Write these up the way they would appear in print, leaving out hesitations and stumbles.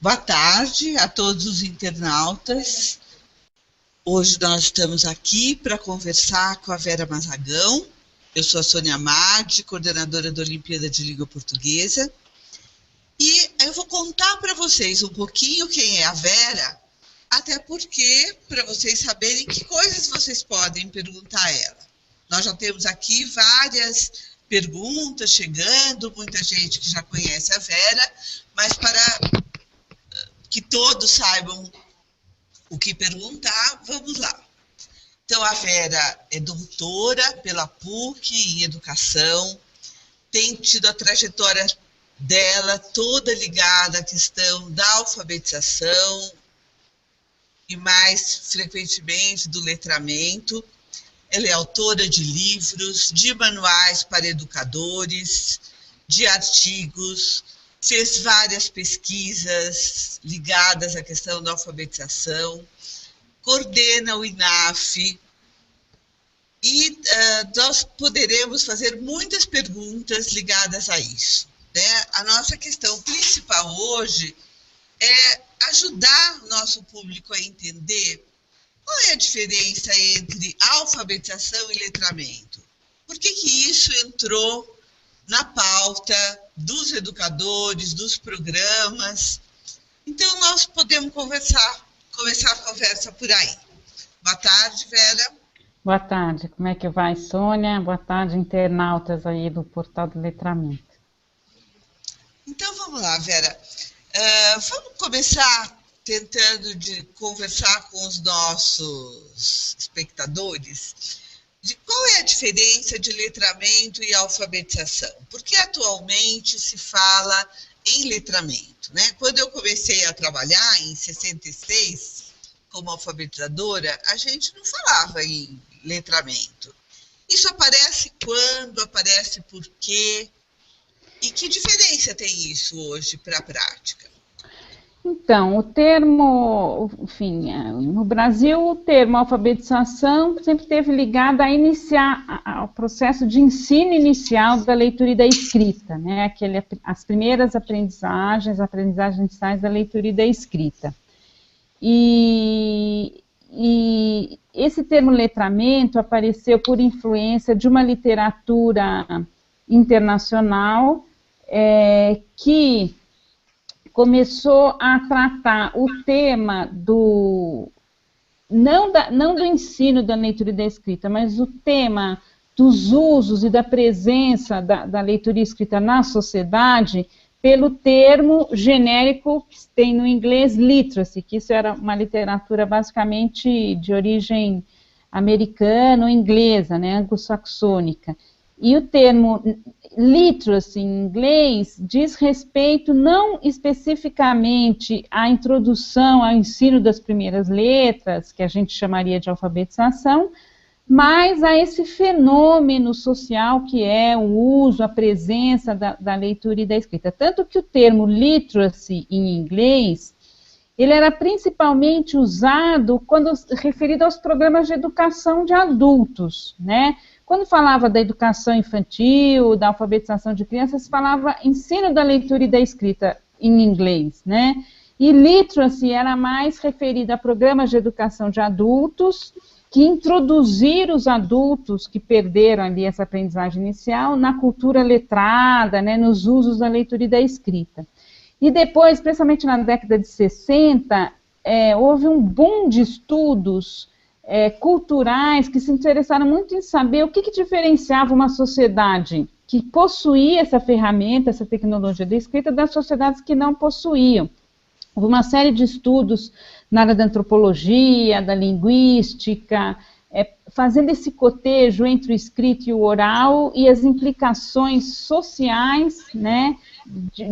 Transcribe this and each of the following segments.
Boa tarde a todos os internautas. Hoje nós estamos aqui para conversar com a Vera Mazagão. Eu sou a Sônia Amade, coordenadora da Olimpíada de Língua Portuguesa. E eu vou contar para vocês um pouquinho quem é a Vera, até porque, para vocês saberem que coisas vocês podem perguntar a ela. Nós já temos aqui várias perguntas chegando, muita gente que já conhece a Vera, mas para que todos saibam o que perguntar, vamos lá. Então, a Vera é doutora pela PUC em Educação, tem tido a trajetória dela toda ligada à questão da alfabetização e, mais frequentemente, do letramento. Ela é autora de livros, de manuais para educadores, de artigos, fez várias pesquisas ligadas à questão da alfabetização, coordena o INAF e nós poderemos fazer muitas perguntas ligadas a isso, né? A nossa questão principal hoje é ajudar o nosso público a entender qual é a diferença entre alfabetização e letramento. Por que isso entrou na pauta dos educadores, dos programas? Então, nós podemos começar a conversa por aí. Boa tarde, Vera. Boa tarde, como é que vai, Sônia? Boa tarde, internautas aí do Portal do Letramento. Então, vamos lá, Vera. Vamos começar tentando conversar com os nossos espectadores de qual é a diferença de letramento e alfabetização. Porque atualmente se fala em letramento, né? Quando eu comecei a trabalhar em 66 como alfabetizadora, a gente não falava em letramento. Isso aparece quando, aparece por quê? E que diferença tem isso hoje para a prática? Então, o termo, enfim, no Brasil, o termo alfabetização sempre esteve ligado a iniciar ao processo de ensino inicial da leitura e da escrita, né? As primeiras aprendizagens iniciais da leitura e da escrita. E esse termo letramento apareceu por influência de uma literatura internacional que começou a tratar o tema não do ensino da leitura e da escrita, mas o tema dos usos e da presença da leitura e escrita na sociedade pelo termo genérico que tem no inglês literacy, que isso era uma literatura basicamente de origem americana ou inglesa, né, anglo-saxônica. E o termo literacy em inglês diz respeito não especificamente à introdução ao ensino das primeiras letras, que a gente chamaria de alfabetização, mas a esse fenômeno social que é o uso, a presença da leitura e da escrita. Tanto que o termo literacy em inglês, ele era principalmente usado quando referido aos programas de educação de adultos, né? Quando falava da educação infantil, da alfabetização de crianças, falava ensino da leitura e da escrita em inglês, né? E literacy era mais referida a programas de educação de adultos, que introduziram os adultos que perderam ali essa aprendizagem inicial na cultura letrada, né, nos usos da leitura e da escrita. E depois, principalmente na década de 60, houve um boom de estudos culturais que se interessaram muito em saber o que diferenciava uma sociedade que possuía essa ferramenta, essa tecnologia da escrita, das sociedades que não possuíam. Houve uma série de estudos na área da antropologia, da linguística, fazendo esse cotejo entre o escrito e o oral e as implicações sociais, né,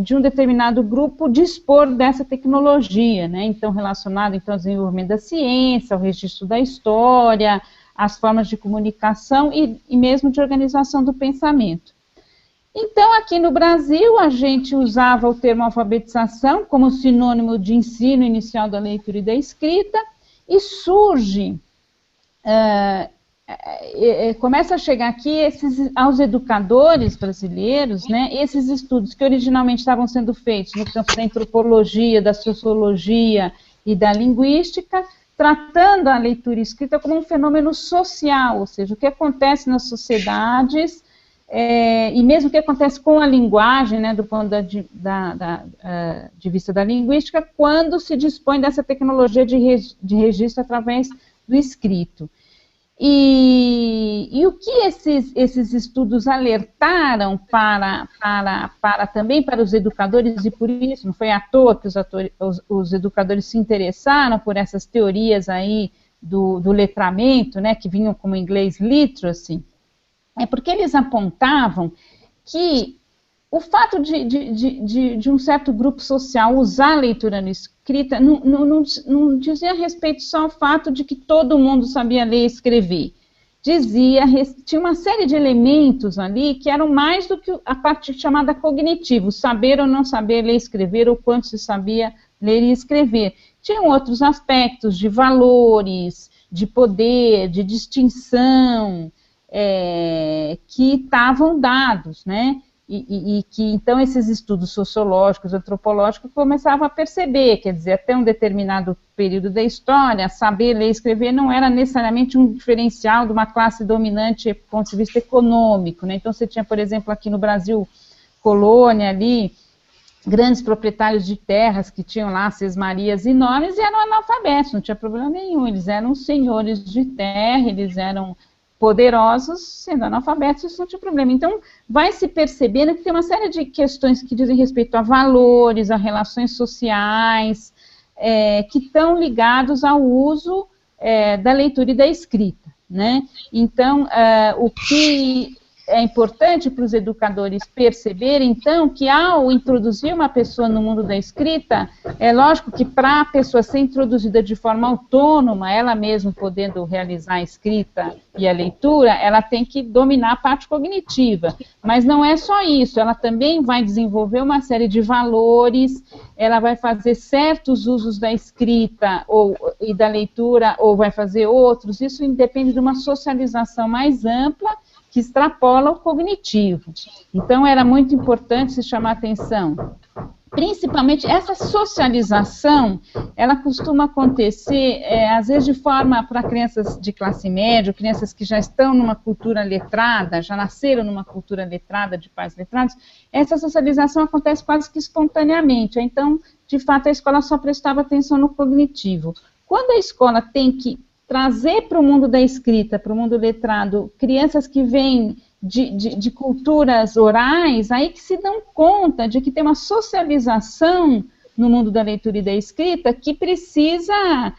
de um determinado grupo dispor dessa tecnologia, né, então relacionado então, ao desenvolvimento da ciência, ao registro da história, às formas de comunicação e mesmo de organização do pensamento. Então, aqui no Brasil, a gente usava o termo alfabetização como sinônimo de ensino inicial da leitura e da escrita, e surge começa a chegar aqui aos educadores brasileiros, né, esses estudos que originalmente estavam sendo feitos no campo da antropologia, da sociologia e da linguística, tratando a leitura escrita como um fenômeno social, ou seja, o que acontece nas sociedades, e mesmo o que acontece com a linguagem, né, do ponto de vista da linguística, quando se dispõe dessa tecnologia de registro através do escrito. E o que esses estudos alertaram também para os educadores, e por isso não foi à toa que os educadores se interessaram por essas teorias aí do letramento, né, que vinham como em inglês literacy, é porque eles apontavam que o fato de um certo grupo social usar a leitura no escrita não dizia respeito só ao fato de que todo mundo sabia ler e escrever. Tinha uma série de elementos ali que eram mais do que a parte chamada cognitiva, saber ou não saber ler e escrever, ou quanto se sabia ler e escrever. Tinham outros aspectos de valores, de poder, de distinção, que estavam dados, né? E que, então, esses estudos sociológicos, antropológicos, começavam a perceber, quer dizer, até um determinado período da história, saber ler e escrever não era necessariamente um diferencial de uma classe dominante do ponto de vista econômico, né? Então, você tinha, por exemplo, aqui no Brasil, colônia ali, grandes proprietários de terras que tinham lá sesmarias enormes e eram analfabetos, não tinha problema nenhum, eles eram senhores de terra, eles eram poderosos, sendo analfabetos, isso não tinha problema. Então, vai se percebendo que tem uma série de questões que dizem respeito a valores, a relações sociais, que estão ligados ao uso da leitura e da escrita, né? Então, o que é importante para os educadores perceberem, então, que ao introduzir uma pessoa no mundo da escrita, é lógico que para a pessoa ser introduzida de forma autônoma, ela mesma podendo realizar a escrita e a leitura, ela tem que dominar a parte cognitiva. Mas não é só isso, ela também vai desenvolver uma série de valores, ela vai fazer certos usos da escrita e da leitura, ou vai fazer outros, isso independe de uma socialização mais ampla, que extrapola o cognitivo. Então, era muito importante se chamar atenção. Principalmente, essa socialização, ela costuma acontecer, às vezes, de forma para crianças de classe média, crianças que já estão numa cultura letrada, já nasceram numa cultura letrada, de pais letrados, essa socialização acontece quase que espontaneamente. Então, de fato, a escola só prestava atenção no cognitivo. Quando a escola tem que trazer para o mundo da escrita, para o mundo letrado, crianças que vêm de culturas orais, aí que se dão conta de que tem uma socialização no mundo da leitura e da escrita que precisa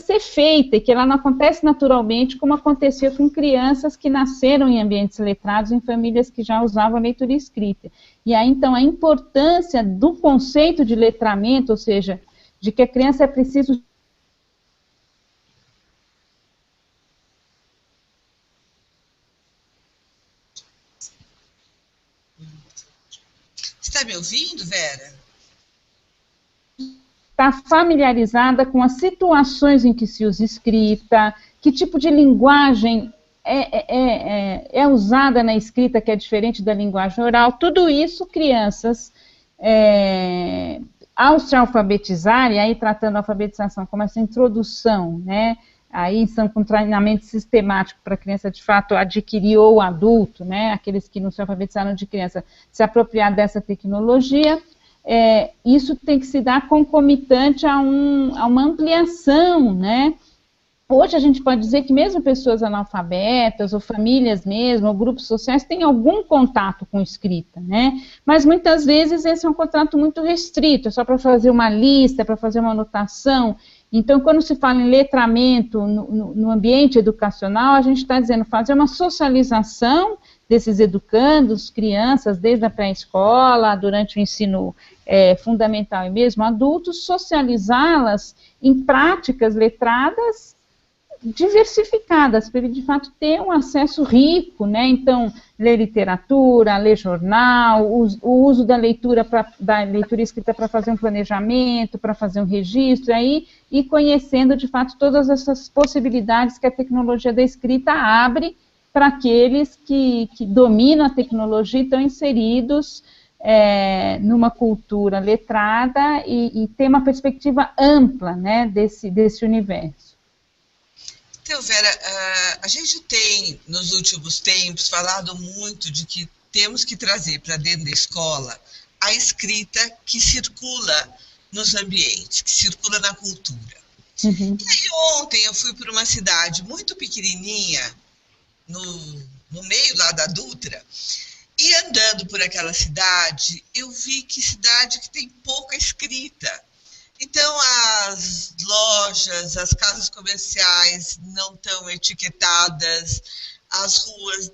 ser feita, e que ela não acontece naturalmente como acontecia com crianças que nasceram em ambientes letrados, em famílias que já usavam a leitura e escrita. E aí, então, a importância do conceito de letramento, ou seja, de que a criança é preciso Está me ouvindo, Vera? Está familiarizada com as situações em que se usa escrita, que tipo de linguagem é usada na escrita que é diferente da linguagem oral. Tudo isso, crianças, ao se alfabetizarem, aí tratando a alfabetização como essa introdução, né? Aí são com treinamento sistemático para a criança, de fato, adquirir, ou adulto, né, aqueles que não se alfabetizaram de criança, se apropriar dessa tecnologia, isso tem que se dar concomitante a uma ampliação, né. Hoje a gente pode dizer que mesmo pessoas analfabetas, ou famílias mesmo, ou grupos sociais, têm algum contato com escrita, né, mas muitas vezes esse é um contato muito restrito, é só para fazer uma lista, para fazer uma anotação. Então, quando se fala em letramento no ambiente educacional, a gente está dizendo fazer uma socialização desses educandos, crianças, desde a pré-escola, durante o ensino fundamental e mesmo adultos, socializá-las em práticas letradas diversificadas, para ele, de fato, ter um acesso rico, né? Então, ler literatura, ler jornal, o uso da leitura escrita para fazer um planejamento, para fazer um registro, aí, e conhecendo, de fato, todas essas possibilidades que a tecnologia da escrita abre para aqueles que dominam a tecnologia e estão inseridos numa cultura letrada e ter uma perspectiva ampla, né, desse universo. Então, Vera, a gente tem, nos últimos tempos, falado muito de que temos que trazer para dentro da escola a escrita que circula nos ambientes, que circula na cultura. Uhum. E aí, ontem eu fui para uma cidade muito pequenininha, no meio lá da Dutra, e andando por aquela cidade, eu vi que cidade que tem pouca escrita. Então, as lojas, as casas comerciais não estão etiquetadas, as ruas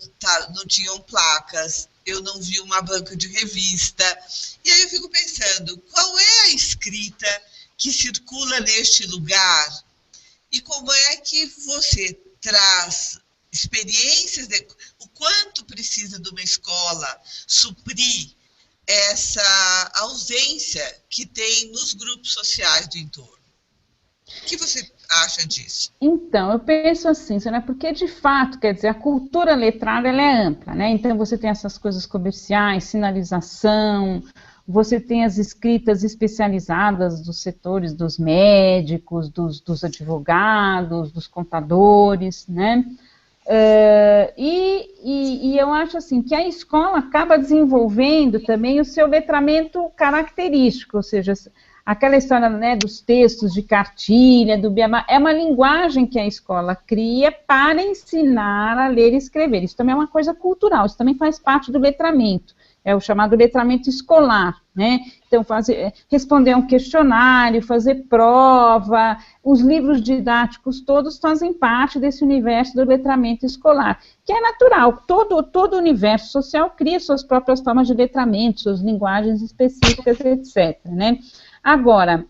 não tinham placas, eu não vi uma banca de revista. E aí eu fico pensando, qual é a escrita que circula neste lugar? E como é que você traz experiências, o quanto precisa de uma escola suprir essa ausência que tem nos grupos sociais do entorno. O que você acha disso? Então, eu penso assim, né, porque de fato, quer dizer, a cultura letrada ela é ampla, né? Então você tem essas coisas comerciais, sinalização, você tem as escritas especializadas dos setores dos médicos, dos advogados, dos contadores, né? E eu acho assim que a escola acaba desenvolvendo também o seu letramento característico, ou seja, aquela história, né, dos textos de cartilha, do Beabá, é uma linguagem que a escola cria para ensinar a ler e escrever. Isso também é uma coisa cultural, isso também faz parte do letramento. É o chamado letramento escolar, né? Então, responder a um questionário, fazer prova, os livros didáticos todos fazem parte desse universo do letramento escolar, que é natural. Todo universo social cria suas próprias formas de letramento, suas linguagens específicas, etc., né? Agora,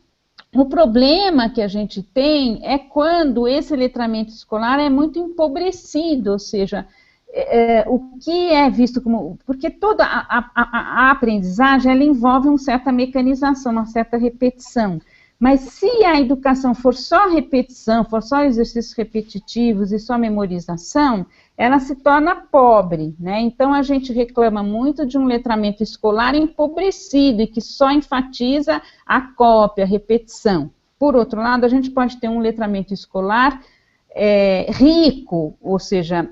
o problema que a gente tem é quando esse letramento escolar é muito empobrecido, ou seja, o que é visto como... Porque toda a aprendizagem, ela envolve uma certa mecanização, uma certa repetição. Mas se a educação for só repetição, for só exercícios repetitivos e só memorização, ela se torna pobre, né? Então, a gente reclama muito de um letramento escolar empobrecido e que só enfatiza a cópia, a repetição. Por outro lado, a gente pode ter um letramento escolar rico, ou seja,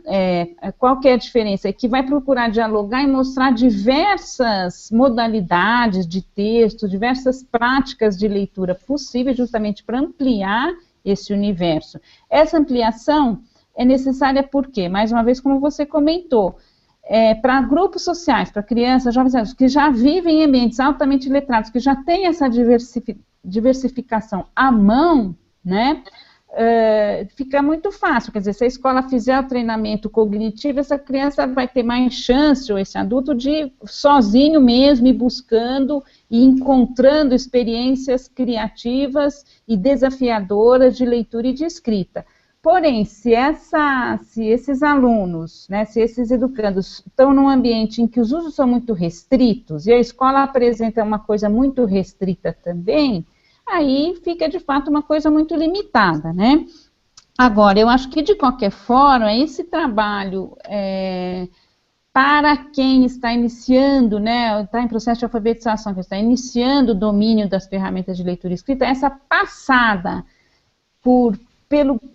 qual que é a diferença? É que vai procurar dialogar e mostrar diversas modalidades de texto, diversas práticas de leitura possíveis, justamente para ampliar esse universo. Essa ampliação é necessária porque, mais uma vez, como você comentou, para grupos sociais, para crianças, jovens adultos, que já vivem em ambientes altamente letrados, que já têm essa diversificação à mão, né? Fica muito fácil, quer dizer, se a escola fizer o treinamento cognitivo, essa criança vai ter mais chance, ou esse adulto, de ir sozinho mesmo, ir buscando e encontrando experiências criativas e desafiadoras de leitura e de escrita. Porém, se esses alunos, né, se esses educandos estão num ambiente em que os usos são muito restritos, e a escola apresenta uma coisa muito restrita também, aí fica, de fato, uma coisa muito limitada, né? Agora, eu acho que, de qualquer forma, esse trabalho para quem está iniciando, né, está em processo de alfabetização, que está iniciando o domínio das ferramentas de leitura e escrita, essa passada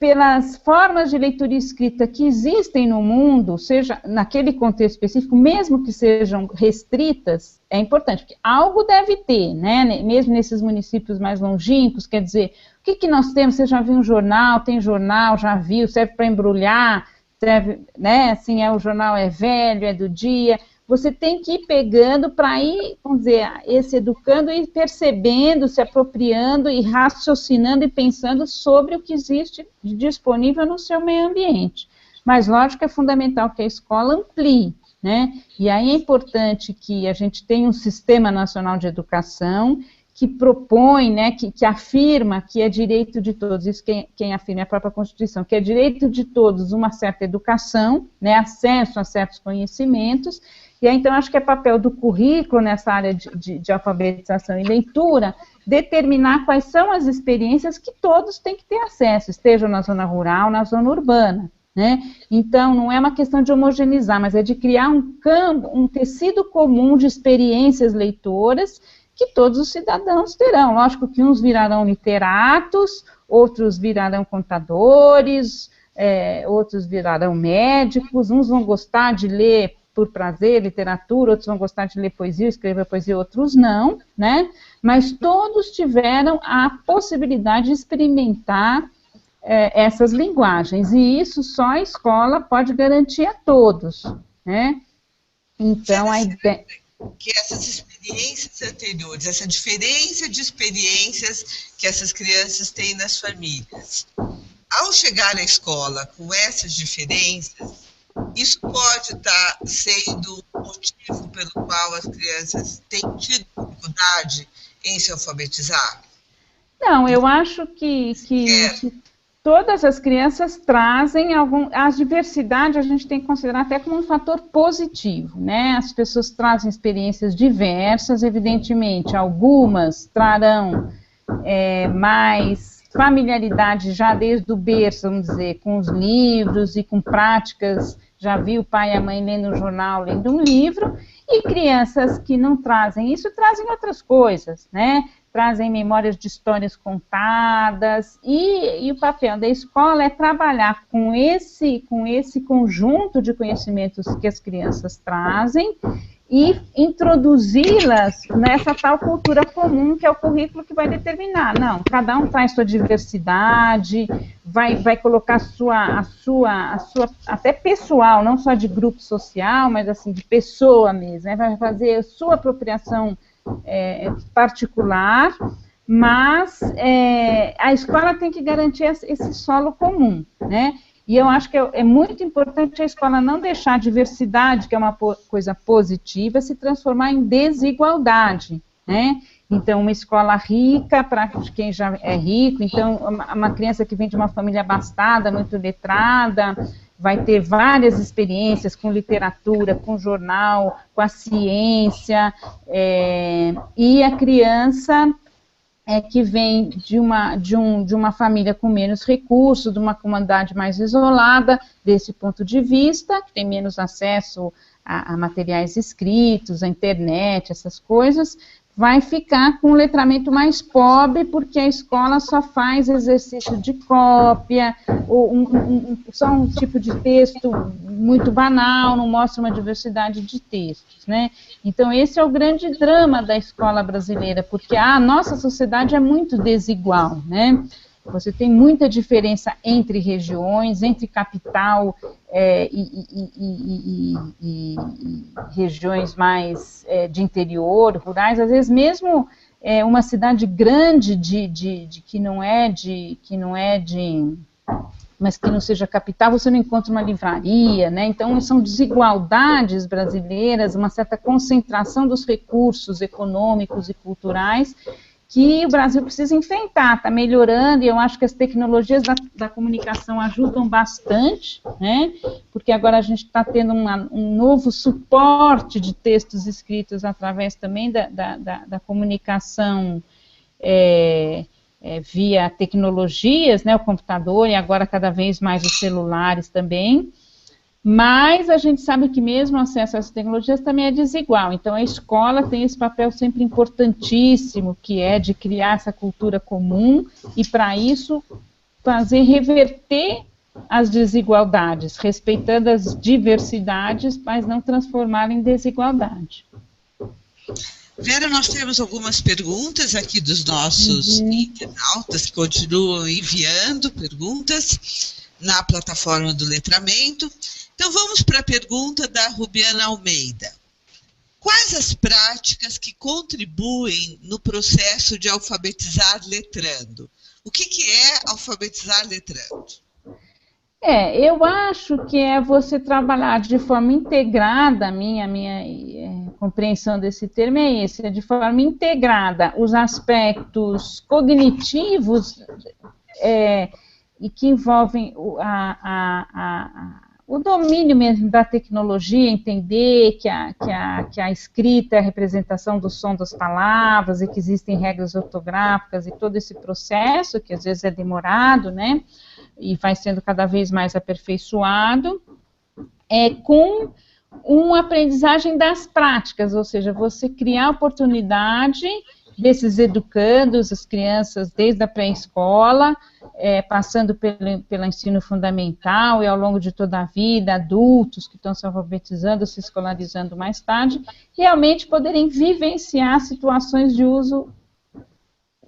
pelas formas de leitura e escrita que existem no mundo, seja naquele contexto específico, mesmo que sejam restritas, é importante, porque algo deve ter, né, mesmo nesses municípios mais longínquos, quer dizer, o que nós temos? Você já viu um jornal, tem jornal, já viu, serve para embrulhar, serve, né, assim, o jornal é velho, é do dia, você tem que ir pegando para ir, vamos dizer, esse educando e percebendo, se apropriando e raciocinando e pensando sobre o que existe disponível no seu meio ambiente. Mas, lógico, é fundamental que a escola amplie, né? E aí é importante que a gente tenha um sistema nacional de educação que propõe, né, que afirma que é direito de todos, isso quem afirma é a própria Constituição, que é direito de todos uma certa educação, né, acesso a certos conhecimentos, e aí, então, acho que é papel do currículo nessa área de alfabetização e leitura, determinar quais são as experiências que todos têm que ter acesso, estejam na zona rural, na zona urbana, né? Então, não é uma questão de homogeneizar, mas é de criar um tecido comum de experiências leitoras que todos os cidadãos terão. Lógico que uns virarão literatos, outros virarão contadores, outros virarão médicos, uns vão gostar de ler por prazer, literatura, outros vão gostar de ler poesia, escrever poesia, outros não, né? Mas todos tiveram a possibilidade de experimentar essas linguagens, e isso só a escola pode garantir a todos, né? Então, a ideia... que essas experiências anteriores, essa diferença de experiências que essas crianças têm nas famílias, ao chegar à escola com essas diferenças, isso pode estar sendo o motivo pelo qual as crianças têm tido dificuldade em se alfabetizar? Não, eu acho que todas as crianças trazem a diversidade, a gente tem que considerar até como um fator positivo, né? As pessoas trazem experiências diversas, evidentemente, algumas trarão mais familiaridade já desde o berço, vamos dizer, com os livros e com práticas, já vi o pai e a mãe lendo um jornal, lendo um livro, e crianças que não trazem isso, trazem outras coisas, né? Trazem memórias de histórias contadas, e o papel da escola é trabalhar com esse conjunto de conhecimentos que as crianças trazem, e introduzi-las nessa tal cultura comum que é o currículo que vai determinar. Não, cada um traz sua diversidade, vai colocar a sua até pessoal, não só de grupo social, mas assim, de pessoa mesmo, né? Vai fazer a sua apropriação particular, mas a escola tem que garantir esse solo comum, né? E eu acho que é muito importante a escola não deixar a diversidade, que é uma coisa positiva, se transformar em desigualdade, né? Então, uma escola rica para quem já é rico, então, uma criança que vem de uma família abastada, muito letrada, vai ter várias experiências com literatura, com jornal, com a ciência, e a criança que vem de uma família com menos recursos, de uma comunidade mais isolada, desse ponto de vista, que tem menos acesso a materiais escritos, à internet, essas coisas, vai ficar com um letramento mais pobre, porque a escola só faz exercício de cópia, só um tipo de texto muito banal, não mostra uma diversidade de textos, né? Então, esse é o grande drama da escola brasileira, porque a nossa sociedade é muito desigual, né? Você tem muita diferença entre regiões, entre capital e regiões mais de interior, rurais, às vezes mesmo uma cidade grande que não é mas que não seja capital, você não encontra uma livraria, né? Então, são desigualdades brasileiras, uma certa concentração dos recursos econômicos e culturais que o Brasil precisa enfrentar, está melhorando, e eu acho que as tecnologias da comunicação ajudam bastante, né? Porque agora a gente está tendo um novo suporte de textos escritos através também da comunicação via tecnologias, né? O computador e agora cada vez mais os celulares também. Mas a gente sabe que mesmo o acesso a essas tecnologias também é desigual. Então, a escola tem esse papel sempre importantíssimo, que é de criar essa cultura comum e, para isso, fazer reverter as desigualdades, respeitando as diversidades, mas não transformar em desigualdade. Vera, nós temos algumas perguntas aqui dos nossos internautas que continuam enviando perguntas na plataforma do letramento. Então, vamos para a pergunta da Rubiana Almeida. Quais as práticas que contribuem no processo de alfabetizar letrando? O que é alfabetizar letrando? Eu acho que é você trabalhar de forma integrada, minha compreensão desse termo é esse, é de forma integrada os aspectos cognitivos e que envolvem o domínio mesmo da tecnologia, entender que a escrita é a representação do som das palavras e que existem regras ortográficas e todo esse processo, que às vezes é demorado, né, e vai sendo cada vez mais aperfeiçoado, com uma aprendizagem das práticas, ou seja, você criar a oportunidade desses educandos, as crianças desde a pré-escola, passando pelo ensino fundamental e ao longo de toda a vida, adultos que estão se alfabetizando, se escolarizando mais tarde, realmente poderem vivenciar situações de uso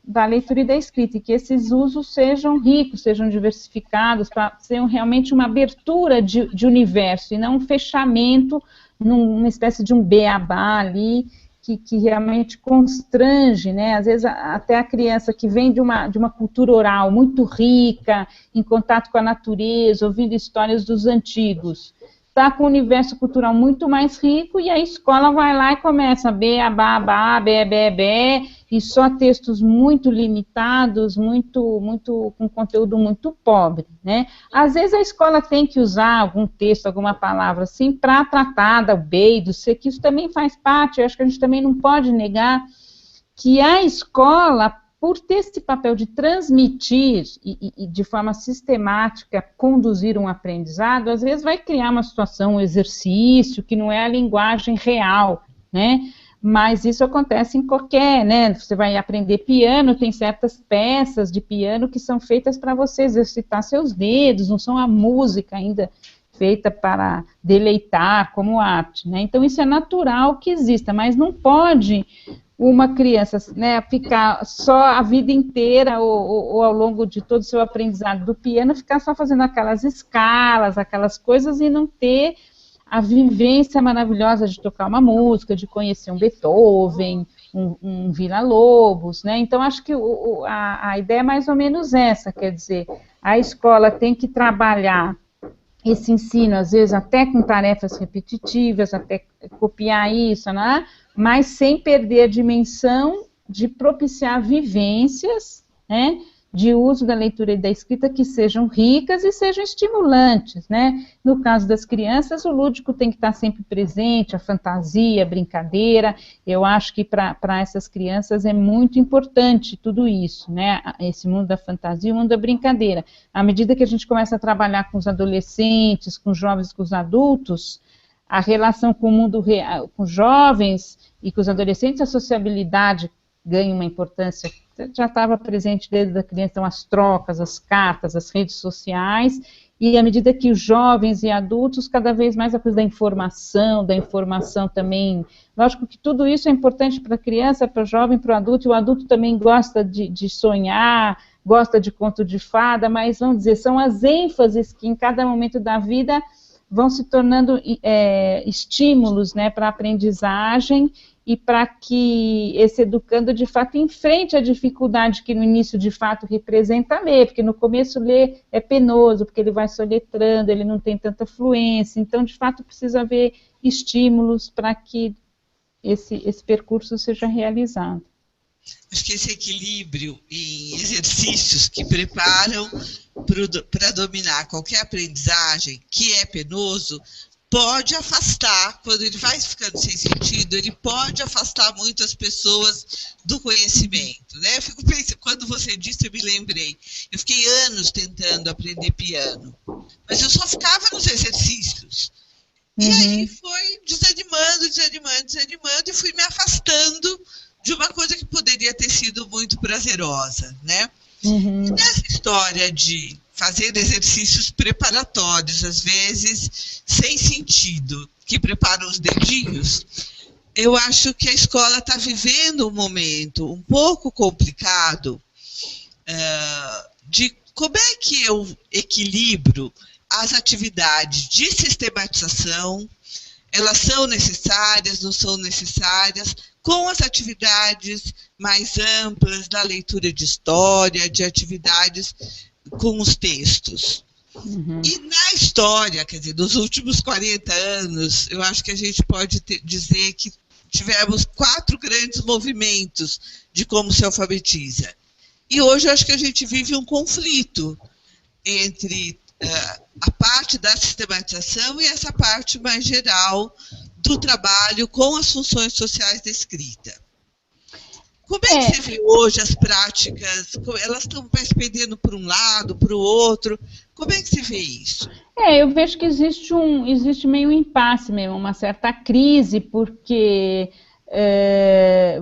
da leitura e da escrita, e que esses usos sejam ricos, sejam diversificados, para serem realmente uma abertura de universo, e não um fechamento numa espécie de um beabá ali, que realmente constrange, né? Às vezes até a criança que vem de uma cultura oral muito rica, em contato com a natureza, ouvindo histórias dos antigos, está com um universo cultural muito mais rico, e a escola vai lá e começa beabá, bé, bé, bé, e só textos muito limitados, com conteúdo muito pobre, né? Às vezes a escola tem que usar algum texto, alguma palavra assim, para tratar do B e do C, que isso também faz parte. Eu acho que a gente também não pode negar que a escola, por ter esse papel de transmitir e de forma sistemática conduzir um aprendizado, às vezes vai criar uma situação, um exercício, que não é a linguagem real, né? Mas isso acontece em qualquer, né? Você vai aprender piano, tem certas peças de piano que são feitas para você exercitar seus dedos, não são a música ainda feita para deleitar como arte, né? Então isso é natural que exista, mas não pode uma criança, né, ficar só a vida inteira ou ao longo de todo o seu aprendizado do piano, ficar só fazendo aquelas escalas, aquelas coisas e não ter a vivência maravilhosa de tocar uma música, de conhecer um Beethoven, um Villa-Lobos, né? Então, acho que a ideia é mais ou menos essa, quer dizer, a escola tem que trabalhar esse ensino, às vezes até com tarefas repetitivas, até copiar isso, né? Mas sem perder a dimensão de propiciar vivências, né, de uso da leitura e da escrita que sejam ricas e sejam estimulantes, né? No caso das crianças, o lúdico tem que estar sempre presente, a fantasia, a brincadeira. Eu acho que para essas crianças é muito importante tudo isso, né? Esse mundo da fantasia e o mundo da brincadeira. À medida que a gente começa a trabalhar com os adolescentes, com os jovens, com os adultos, a relação com o mundo real, com os jovens e com os adolescentes, a sociabilidade ganha uma importância, já estava presente desde a criança, então as trocas, as cartas, as redes sociais, e à medida que os jovens e adultos, cada vez mais a coisa da informação também, lógico que tudo isso é importante para a criança, para o jovem, para o adulto, e o adulto também gosta de sonhar, gosta de conto de fada, mas vamos dizer, são as ênfases que em cada momento da vida vão se tornando estímulos, né, para a aprendizagem, e para que esse educando, de fato, enfrente a dificuldade que no início, de fato, representa ler, porque no começo ler é penoso, porque ele vai soletrando, ele não tem tanta fluência, então, de fato, precisa haver estímulos para que esse percurso seja realizado. Acho que esse equilíbrio em exercícios que preparam para dominar qualquer aprendizagem que é penoso, pode afastar, quando ele vai ficando sem sentido, ele pode afastar muito as pessoas do conhecimento, né? Eu fico pensando, quando você disse, eu me lembrei, eu fiquei anos tentando aprender piano, mas eu só ficava nos exercícios, e aí foi desanimando, e fui me afastando de uma coisa que poderia ter sido muito prazerosa, né? E nessa história de fazer exercícios preparatórios, às vezes sem sentido, que preparam os dedinhos, eu acho que a escola está vivendo um momento um pouco complicado de como é que eu equilibro as atividades de sistematização, elas são necessárias, não são necessárias, com as atividades mais amplas da leitura de história, de atividades com os textos. E na história, quer dizer, dos últimos 40 anos, eu acho que a gente pode dizer que tivemos 4 grandes movimentos de como se alfabetiza. E hoje eu acho que a gente vive um conflito entre a parte da sistematização e essa parte mais geral do trabalho com as funções sociais da escrita. Como é que você vê hoje as práticas? Elas estão mais pendendo para um lado, para o outro? Como é que você vê isso? Eu vejo que existe meio um impasse mesmo, uma certa crise, porque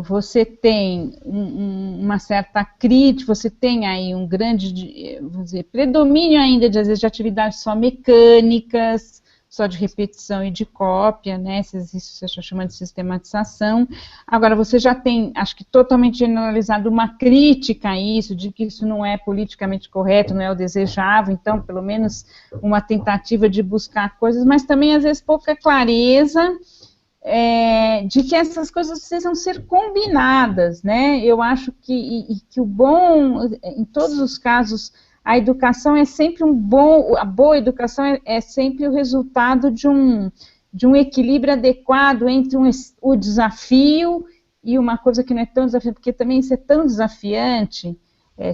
você tem uma certa crítica, você tem aí um grande, vamos dizer, predomínio ainda às vezes de atividades só mecânicas, só de repetição e de cópia, né? Isso você já chama de sistematização. Agora, você já tem, acho que totalmente generalizado, uma crítica a isso, de que isso não é politicamente correto, não é o desejável, então, pelo menos, uma tentativa de buscar coisas, mas também, às vezes, pouca clareza de que essas coisas precisam ser combinadas, né? Eu acho que o bom, em todos os casos, a educação é sempre a boa educação é sempre o resultado de um equilíbrio adequado entre o desafio e uma coisa que não é tão desafiante, porque também isso é tão desafiante,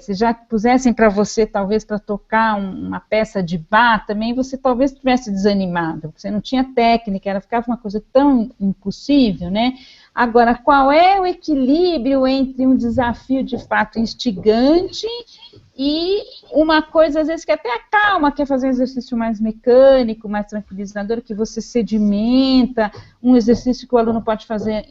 se já pusessem para você, talvez, para tocar uma peça de Bach, também você talvez estivesse desanimado, você não tinha técnica, ficava uma coisa tão impossível, né? Agora, qual é o equilíbrio entre um desafio de fato instigante e uma coisa, às vezes, que até acalma, quer fazer um exercício mais mecânico, mais tranquilizador, que você sedimenta, um exercício que o aluno pode fazer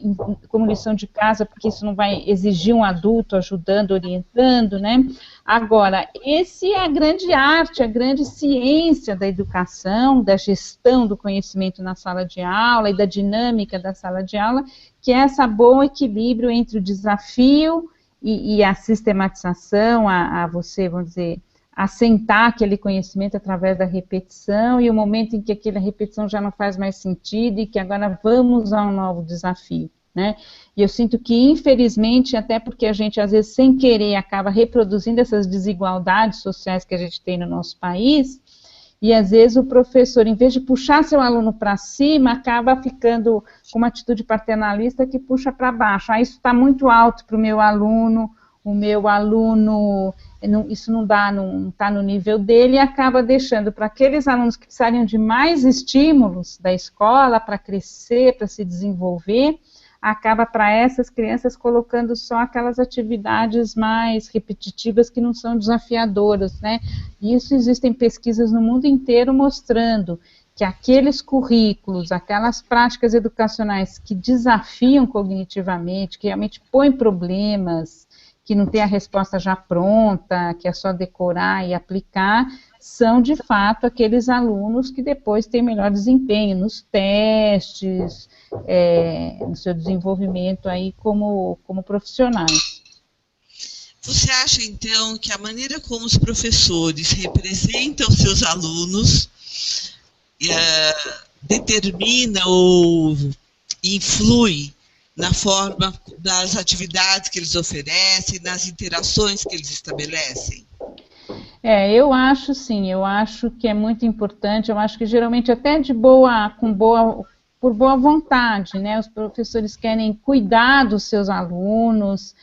como lição de casa, porque isso não vai exigir um adulto ajudando, orientando, né? Agora, essa é a grande arte, a grande ciência da educação, da gestão do conhecimento na sala de aula e da dinâmica da sala de aula, que é esse bom equilíbrio entre o desafio e a sistematização, a você, vamos dizer, assentar aquele conhecimento através da repetição e o momento em que aquela repetição já não faz mais sentido e que agora vamos a um novo desafio, né? E eu sinto que, infelizmente, até porque a gente, às vezes, sem querer, acaba reproduzindo essas desigualdades sociais que a gente tem no nosso país, e às vezes o professor, em vez de puxar seu aluno para cima, acaba ficando com uma atitude paternalista que puxa para baixo. Isso está muito alto para o meu aluno isso não está no nível dele, e acaba deixando para aqueles alunos que precisariam de mais estímulos da escola para crescer, para se desenvolver, acaba para essas crianças colocando só aquelas atividades mais repetitivas que não são desafiadoras, né? E isso existem pesquisas no mundo inteiro mostrando que aqueles currículos, aquelas práticas educacionais que desafiam cognitivamente, que realmente põem problemas, que não tem a resposta já pronta, que é só decorar e aplicar, são de fato aqueles alunos que depois têm melhor desempenho nos testes, no seu desenvolvimento aí como profissionais. Você acha, então, que a maneira como os professores representam seus alunos determina ou influi na forma das atividades que eles oferecem, nas interações que eles estabelecem? Eu acho sim, eu acho que é muito importante, eu acho que geralmente até por boa vontade, né? Os professores querem cuidar dos seus alunos,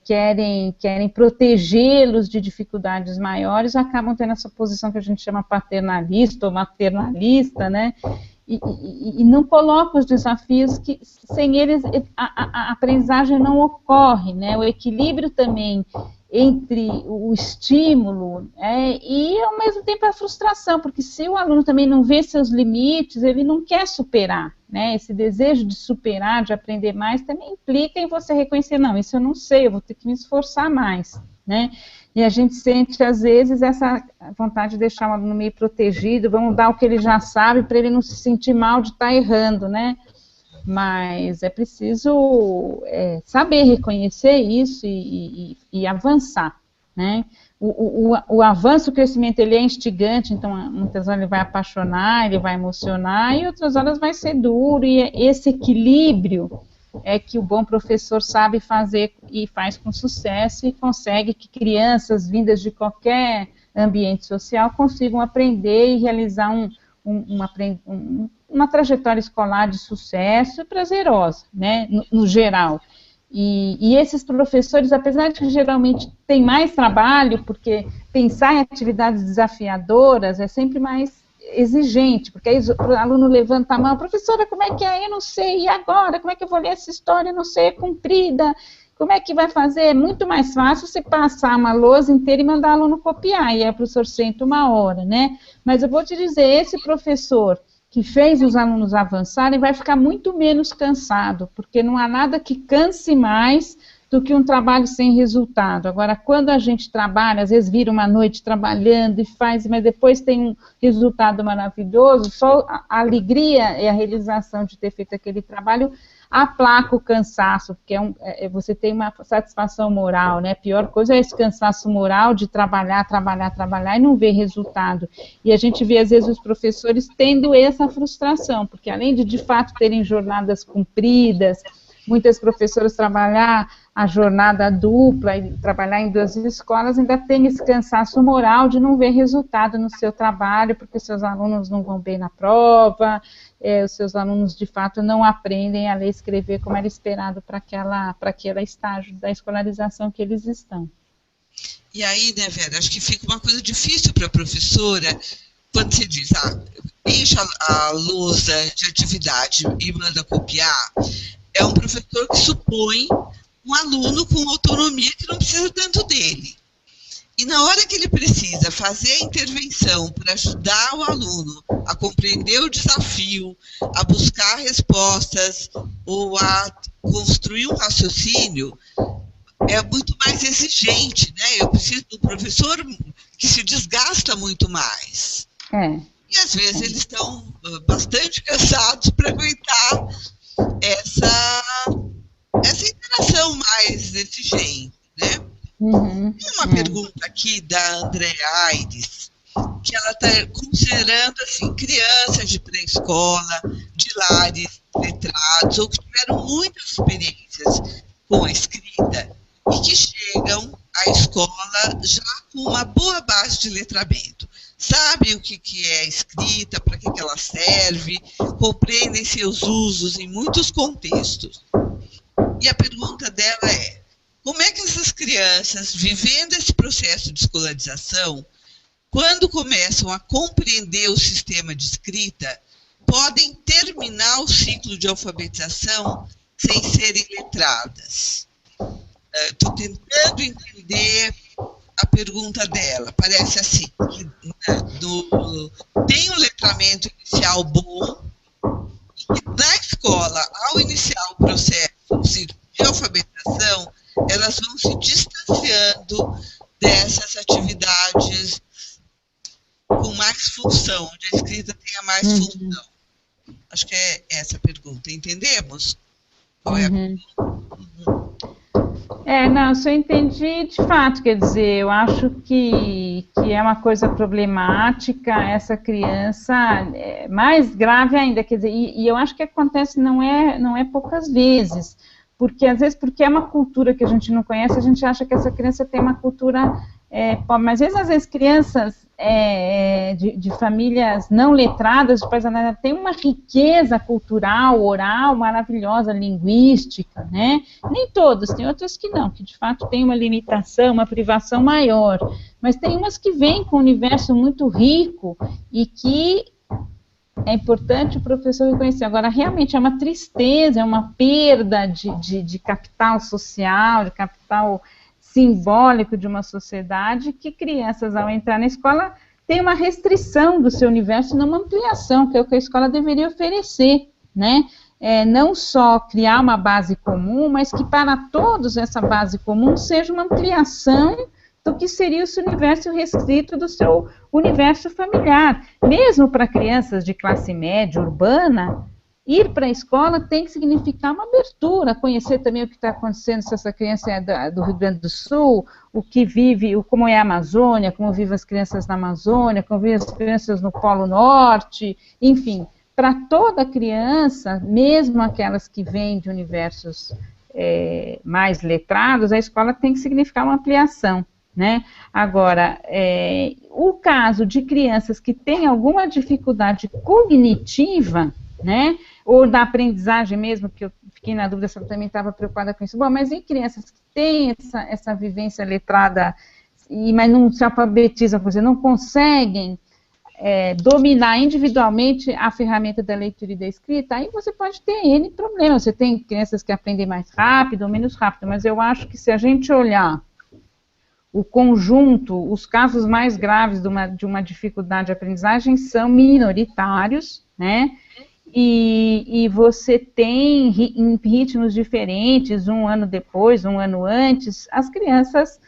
querem protegê-los de dificuldades maiores, acabam tendo essa posição que a gente chama paternalista ou maternalista, né? E não colocam os desafios que, sem eles, a aprendizagem não ocorre, né? O equilíbrio também entre o estímulo e, ao mesmo tempo, a frustração, porque se o aluno também não vê seus limites, ele não quer superar, né? Esse desejo de superar, de aprender mais, também implica em você reconhecer, não, isso eu não sei, eu vou ter que me esforçar mais, né? E a gente sente, às vezes, essa vontade de deixar o aluno meio protegido, vamos dar o que ele já sabe para ele não se sentir mal de estar errando, né? Mas é preciso saber reconhecer isso e avançar, né? O avanço, o crescimento, ele é instigante, então muitas horas ele vai apaixonar, ele vai emocionar, e outras horas vai ser duro, e esse equilíbrio é que o bom professor sabe fazer e faz com sucesso, e consegue que crianças vindas de qualquer ambiente social consigam aprender e realizar uma trajetória escolar de sucesso e prazerosa, né, no geral. E esses professores, apesar de que geralmente têm mais trabalho, porque pensar em atividades desafiadoras é sempre mais exigente, porque aí o aluno levanta a mão, professora, como é que é? Eu não sei, e agora? Como é que eu vou ler essa história? Eu não sei, é comprida, como é que vai fazer? É muito mais fácil você passar uma lousa inteira e mandar o aluno copiar, e aí o professor senta 1 hora, né? Mas eu vou te dizer, esse professor que fez os alunos avançarem vai ficar muito menos cansado, porque não há nada que canse mais do que um trabalho sem resultado. Agora, quando a gente trabalha, às vezes vira uma noite trabalhando e faz, mas depois tem um resultado maravilhoso, só a alegria e a realização de ter feito aquele trabalho aplaca o cansaço, porque você tem uma satisfação moral, né? A pior coisa é esse cansaço moral de trabalhar e não ver resultado. E a gente vê, às vezes, os professores tendo essa frustração, porque além de fato, terem jornadas compridas, muitas professoras trabalhar a jornada dupla e trabalhar em 2 escolas, ainda tem esse cansaço moral de não ver resultado no seu trabalho, porque seus alunos não vão bem na prova, os seus alunos, de fato, não aprendem a ler e escrever como era esperado para aquele estágio da escolarização que eles estão. E aí, né, Vera, acho que fica uma coisa difícil para a professora, quando você diz, enche a lousa de atividade e manda copiar, é um professor que supõe um aluno com autonomia que não precisa tanto dele. E na hora que ele precisa fazer a intervenção para ajudar o aluno a compreender o desafio, a buscar respostas ou a construir um raciocínio, é muito mais exigente, né? Eu preciso de um professor que se desgasta muito mais. E às vezes eles estão bastante cansados para aguentar essa interação mais exigente, né? Tem uma pergunta aqui da Andréa Aires, que ela está considerando assim, crianças de pré-escola, de lares letrados, ou que tiveram muitas experiências com a escrita, e que chegam à escola já com uma boa base de letramento. Sabem o que é escrita, para que ela serve, compreendem seus usos em muitos contextos. E a pergunta dela é, como é que essas crianças, vivendo esse processo de escolarização, quando começam a compreender o sistema de escrita, podem terminar o ciclo de alfabetização sem serem letradas? Estou tentando entender a pergunta dela. Parece assim, que tem um letramento inicial bom, e na escola, ao iniciar o processo de alfabetização, elas vão se distanciando dessas atividades com mais função, onde a escrita tenha mais função. Acho que é essa a pergunta. Entendemos? Qual é a pergunta? Não, se eu entendi de fato, quer dizer, eu acho que é uma coisa problemática, essa criança, mais grave ainda, quer dizer, e eu acho que acontece não é poucas vezes, porque às vezes, porque é uma cultura que a gente não conhece, a gente acha que essa criança tem uma cultura pobre, mas às vezes crianças de famílias não letradas, de pais analfabetos, tem uma riqueza cultural, oral, maravilhosa, linguística, né? Nem todas, tem outras que não, que de fato tem uma limitação, uma privação maior, mas tem umas que vêm com um universo muito rico e que é importante o professor reconhecer. Agora, realmente é uma tristeza, é uma perda de capital social, de capital simbólico de uma sociedade, que crianças, ao entrar na escola, têm uma restrição do seu universo, não uma ampliação, que é o que a escola deveria oferecer, né? Não só criar uma base comum, mas que para todos essa base comum seja uma ampliação do que seria o seu universo restrito do seu universo familiar. Mesmo para crianças de classe média, urbana, ir para a escola tem que significar uma abertura, conhecer também o que está acontecendo, se essa criança é do Rio Grande do Sul, o que vive, como é a Amazônia, como vivem as crianças na Amazônia, como vivem as crianças no Polo Norte, enfim, para toda criança, mesmo aquelas que vêm de universos mais letrados, a escola tem que significar uma ampliação. né? Agora, o caso de crianças que têm alguma dificuldade cognitiva, né, ou da aprendizagem mesmo, que eu fiquei na dúvida se eu também estava preocupada com isso. Bom, mas em crianças que têm essa vivência letrada, mas não se alfabetizam, por exemplo, não conseguem dominar individualmente a ferramenta da leitura e da escrita, aí você pode ter N problemas. Você tem crianças que aprendem mais rápido ou menos rápido, mas eu acho que se a gente olhar o conjunto, os casos mais graves de uma dificuldade de aprendizagem são minoritários, né? E você tem em ritmos diferentes, um ano depois, um ano antes, as crianças,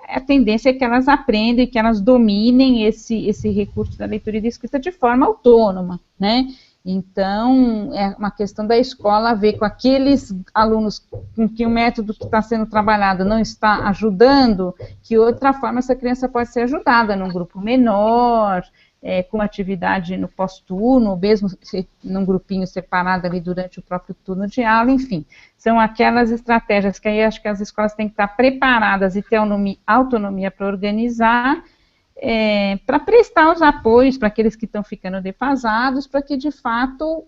a tendência é que elas aprendem, que elas dominem esse recurso da leitura e da escrita de forma autônoma, né? Então, é uma questão da escola ver com aqueles alunos com que o método que está sendo trabalhado não está ajudando, que outra forma essa criança pode ser ajudada num grupo menor, com atividade no pós-turno, ou mesmo num grupinho separado ali durante o próprio turno de aula, enfim. São aquelas estratégias que aí acho que as escolas têm que estar preparadas e ter autonomia para organizar, para prestar os apoios para aqueles que estão ficando defasados, para que, de fato,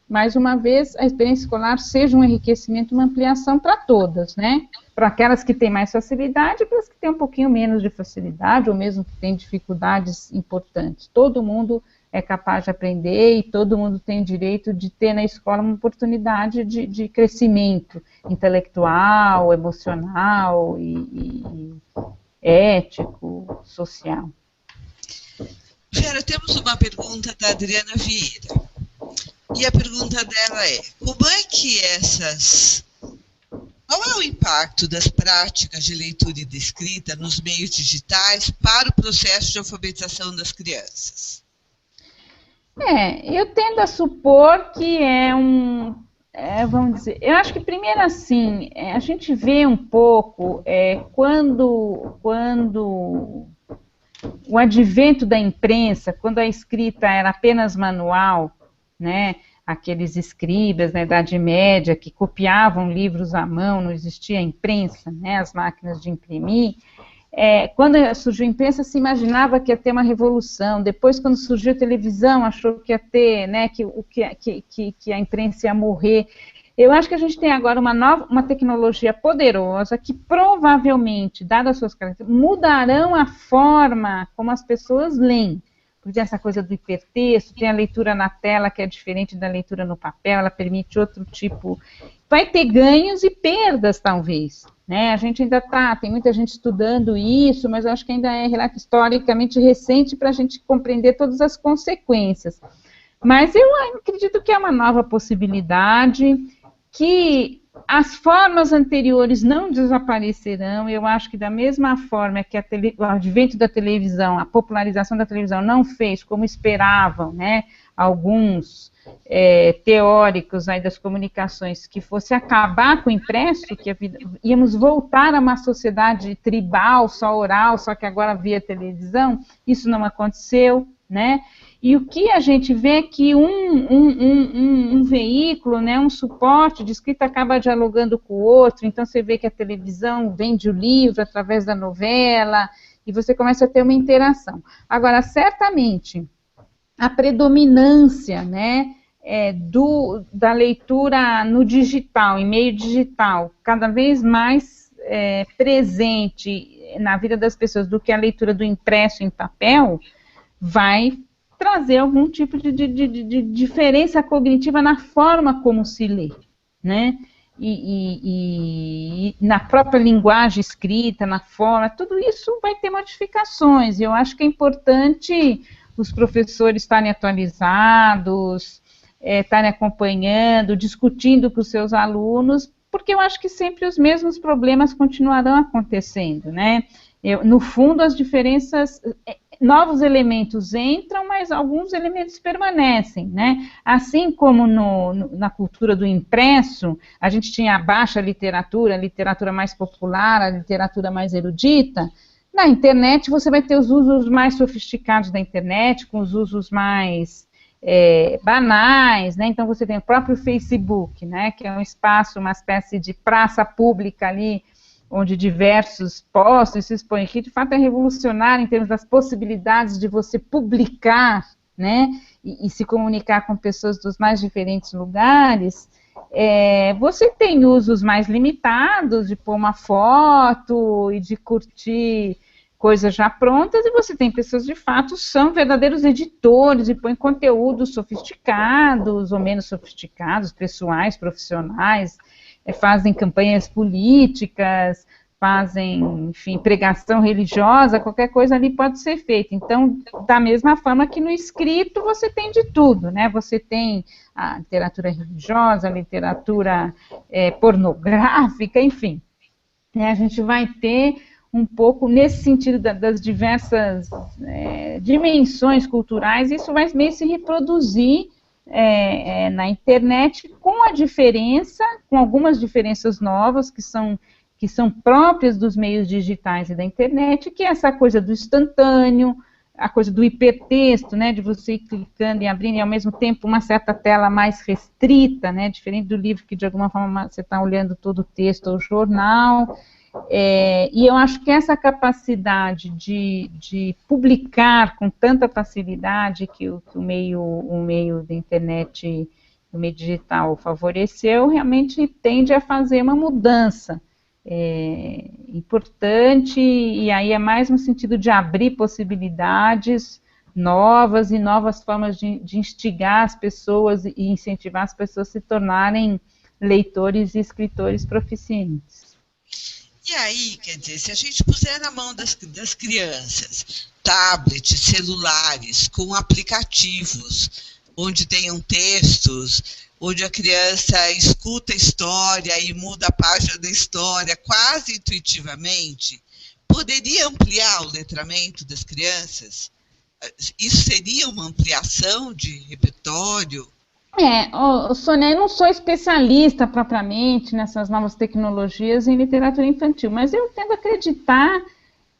mais uma vez, a experiência escolar seja um enriquecimento, uma ampliação para todas, né? Para aquelas que têm mais facilidade e para as que têm um pouquinho menos de facilidade, ou mesmo que têm dificuldades importantes. Todo mundo é capaz de aprender e todo mundo tem direito de ter na escola uma oportunidade de crescimento intelectual, emocional e ético, social. Vera, temos uma pergunta da Adriana Vieira. E a pergunta dela é: como é que qual é o impacto das práticas de leitura e de escrita nos meios digitais para o processo de alfabetização das crianças? Eu tendo a supor que vamos dizer, eu acho que primeiro assim, a gente vê um pouco quando o advento da imprensa, quando a escrita era apenas manual, né, aqueles escribas na Idade Média que copiavam livros à mão, não existia imprensa, né, as máquinas de imprimir. Quando surgiu a imprensa, se imaginava que ia ter uma revolução. Depois, quando surgiu a televisão, achou que ia ter, né, que a imprensa ia morrer. Eu acho que a gente tem agora uma tecnologia poderosa que provavelmente, dadas as suas características, mudarão a forma como as pessoas leem. Porque tem essa coisa do hipertexto, tem a leitura na tela que é diferente da leitura no papel, ela permite outro tipo. Vai ter ganhos e perdas, talvez. Né? A gente ainda tem muita gente estudando isso, mas eu acho que ainda é historicamente recente para a gente compreender todas as consequências. Mas eu acredito que é uma nova possibilidade, que as formas anteriores não desaparecerão. Eu acho que da mesma forma que o advento da televisão, a popularização da televisão não fez como esperavam, né, alguns teóricos aí das comunicações, que fosse acabar com o impresso, que íamos voltar a uma sociedade tribal, só oral, só que agora via televisão. Isso não aconteceu, né? E o que a gente vê é que um veículo, né, um suporte de escrita acaba dialogando com o outro, então você vê que a televisão vende o livro através da novela, e você começa a ter uma interação. Agora, certamente, a predominância, né, da leitura no digital, em meio digital, cada vez mais presente na vida das pessoas do que a leitura do impresso em papel, vai trazer algum tipo de diferença cognitiva na forma como se lê, né? E na própria linguagem escrita, na forma, tudo isso vai ter modificações. E eu acho que é importante os professores estarem atualizados, estarem acompanhando, discutindo com os seus alunos, porque eu acho que sempre os mesmos problemas continuarão acontecendo, né? No fundo, as diferenças, novos elementos entram, mas alguns elementos permanecem, né? Assim como na cultura do impresso, a gente tinha a baixa literatura, a literatura mais popular, a literatura mais erudita. Na internet, você vai ter os usos mais sofisticados da internet, com os usos mais banais, né? Então, você tem o próprio Facebook, né, que é um espaço, uma espécie de praça pública ali, onde diversos postos se expõem, que de fato é revolucionário em termos das possibilidades de você publicar, né, e se comunicar com pessoas dos mais diferentes lugares, você tem usos mais limitados de pôr uma foto e de curtir coisas já prontas, e você tem pessoas de fato são verdadeiros editores e põem conteúdos sofisticados ou menos sofisticados, pessoais, profissionais, fazem campanhas políticas, fazem, enfim, pregação religiosa, qualquer coisa ali pode ser feita. Então, da mesma forma que no escrito você tem de tudo, né? Você tem a literatura religiosa, a literatura pornográfica, enfim. A gente vai ter um pouco nesse sentido das diversas dimensões culturais, isso vai meio se reproduzir na internet, com a diferença, com algumas diferenças novas que são próprias dos meios digitais e da internet, que é essa coisa do instantâneo, a coisa do hipertexto, né, de você ir clicando e abrindo, e ao mesmo tempo uma certa tela mais restrita, né, diferente do livro que de alguma forma você está olhando todo o texto ou jornal. E eu acho que essa capacidade de publicar com tanta facilidade que o meio da internet, o meio digital favoreceu, realmente tende a fazer uma mudança importante, e aí é mais no sentido de abrir possibilidades novas e novas formas de instigar as pessoas e incentivar as pessoas a se tornarem leitores e escritores proficientes. E aí, quer dizer, se a gente puser na mão das crianças tablets, celulares, com aplicativos, onde tenham textos, onde a criança escuta a história e muda a página da história quase intuitivamente, poderia ampliar o letramento das crianças? Isso seria uma ampliação de repertório? Sônia, eu não sou especialista propriamente nessas novas tecnologias em literatura infantil, mas eu tendo a acreditar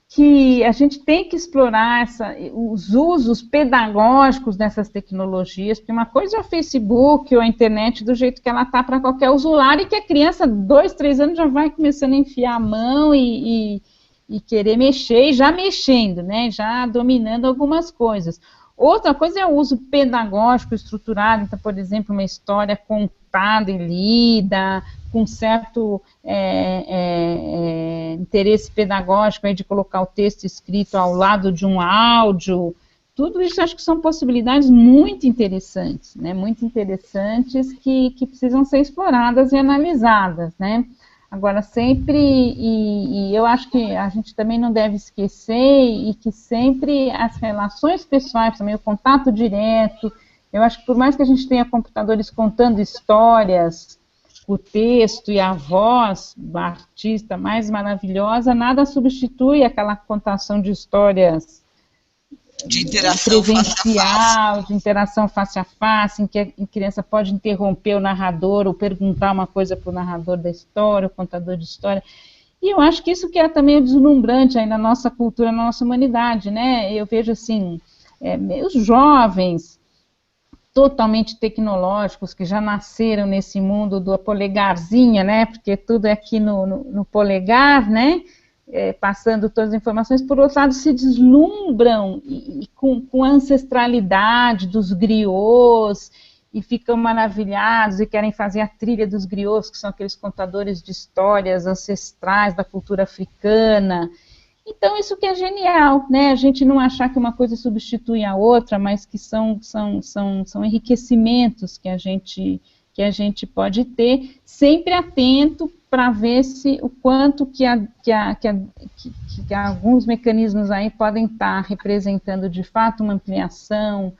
que a gente tem que explorar os usos pedagógicos dessas tecnologias, porque uma coisa é o Facebook ou a internet do jeito que ela está para qualquer usuário, e que a criança, 2, 3 anos, já vai começando a enfiar a mão e querer mexer, e já mexendo, né, já dominando algumas coisas. Outra coisa é o uso pedagógico estruturado, então, por exemplo, uma história contada e lida, com certo interesse pedagógico aí de colocar o texto escrito ao lado de um áudio. Tudo isso acho que são possibilidades muito interessantes, né? Muito interessantes que precisam ser exploradas e analisadas, né? Agora, sempre, e eu acho que a gente também não deve esquecer, e que sempre as relações pessoais, também o contato direto, eu acho que por mais que a gente tenha computadores contando histórias, o texto e a voz da artista mais maravilhosa, nada substitui aquela contação de histórias de interação presencial, de interação face a face, em que a criança pode interromper o narrador ou perguntar uma coisa para o narrador da história, o contador de história. E eu acho que isso que é também deslumbrante aí na nossa cultura, na nossa humanidade, né? Eu vejo assim, os jovens totalmente tecnológicos que já nasceram nesse mundo do polegarzinha, né? Porque tudo é aqui no polegar, né? Passando todas as informações, por outro lado, se deslumbram com a ancestralidade dos griots e ficam maravilhados e querem fazer a trilha dos griots, que são aqueles contadores de histórias ancestrais da cultura africana. Então, isso que é genial, né? A gente não achar que uma coisa substitui a outra, mas que são enriquecimentos que a gente pode ter, sempre atento para ver o quanto que alguns mecanismos aí podem estar representando de fato uma ampliação,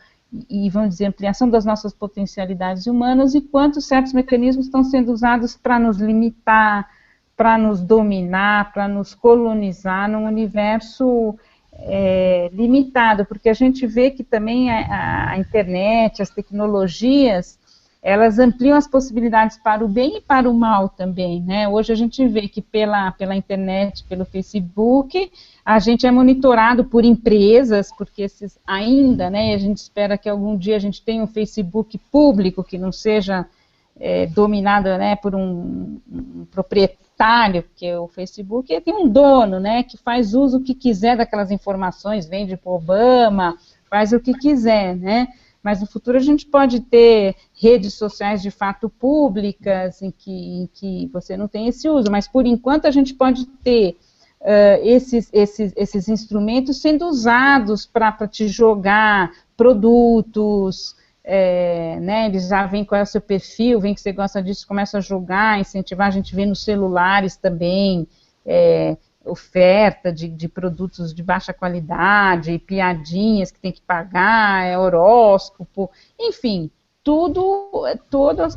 e vamos dizer, ampliação das nossas potencialidades humanas, e quanto certos mecanismos estão sendo usados para nos limitar, para nos dominar, para nos colonizar num universo limitado, porque a gente vê que também a internet, as tecnologias, elas ampliam as possibilidades para o bem e para o mal também, né? Hoje a gente vê que pela internet, pelo Facebook, a gente é monitorado por empresas, porque ainda, né, a gente espera que algum dia a gente tenha um Facebook público, que não seja dominado, né, por um atalho, porque o Facebook tem um dono, né, que faz uso o que quiser daquelas informações, vende para o Obama, faz o que quiser, né? Mas no futuro a gente pode ter redes sociais de fato públicas em que você não tem esse uso, mas por enquanto a gente pode ter esses instrumentos sendo usados para te jogar produtos, né, eles já veem qual é o seu perfil, veem que você gosta disso, começa a jogar, incentivar, a gente vê nos celulares também, oferta de produtos de baixa qualidade, piadinhas que tem que pagar, horóscopo, enfim, tudo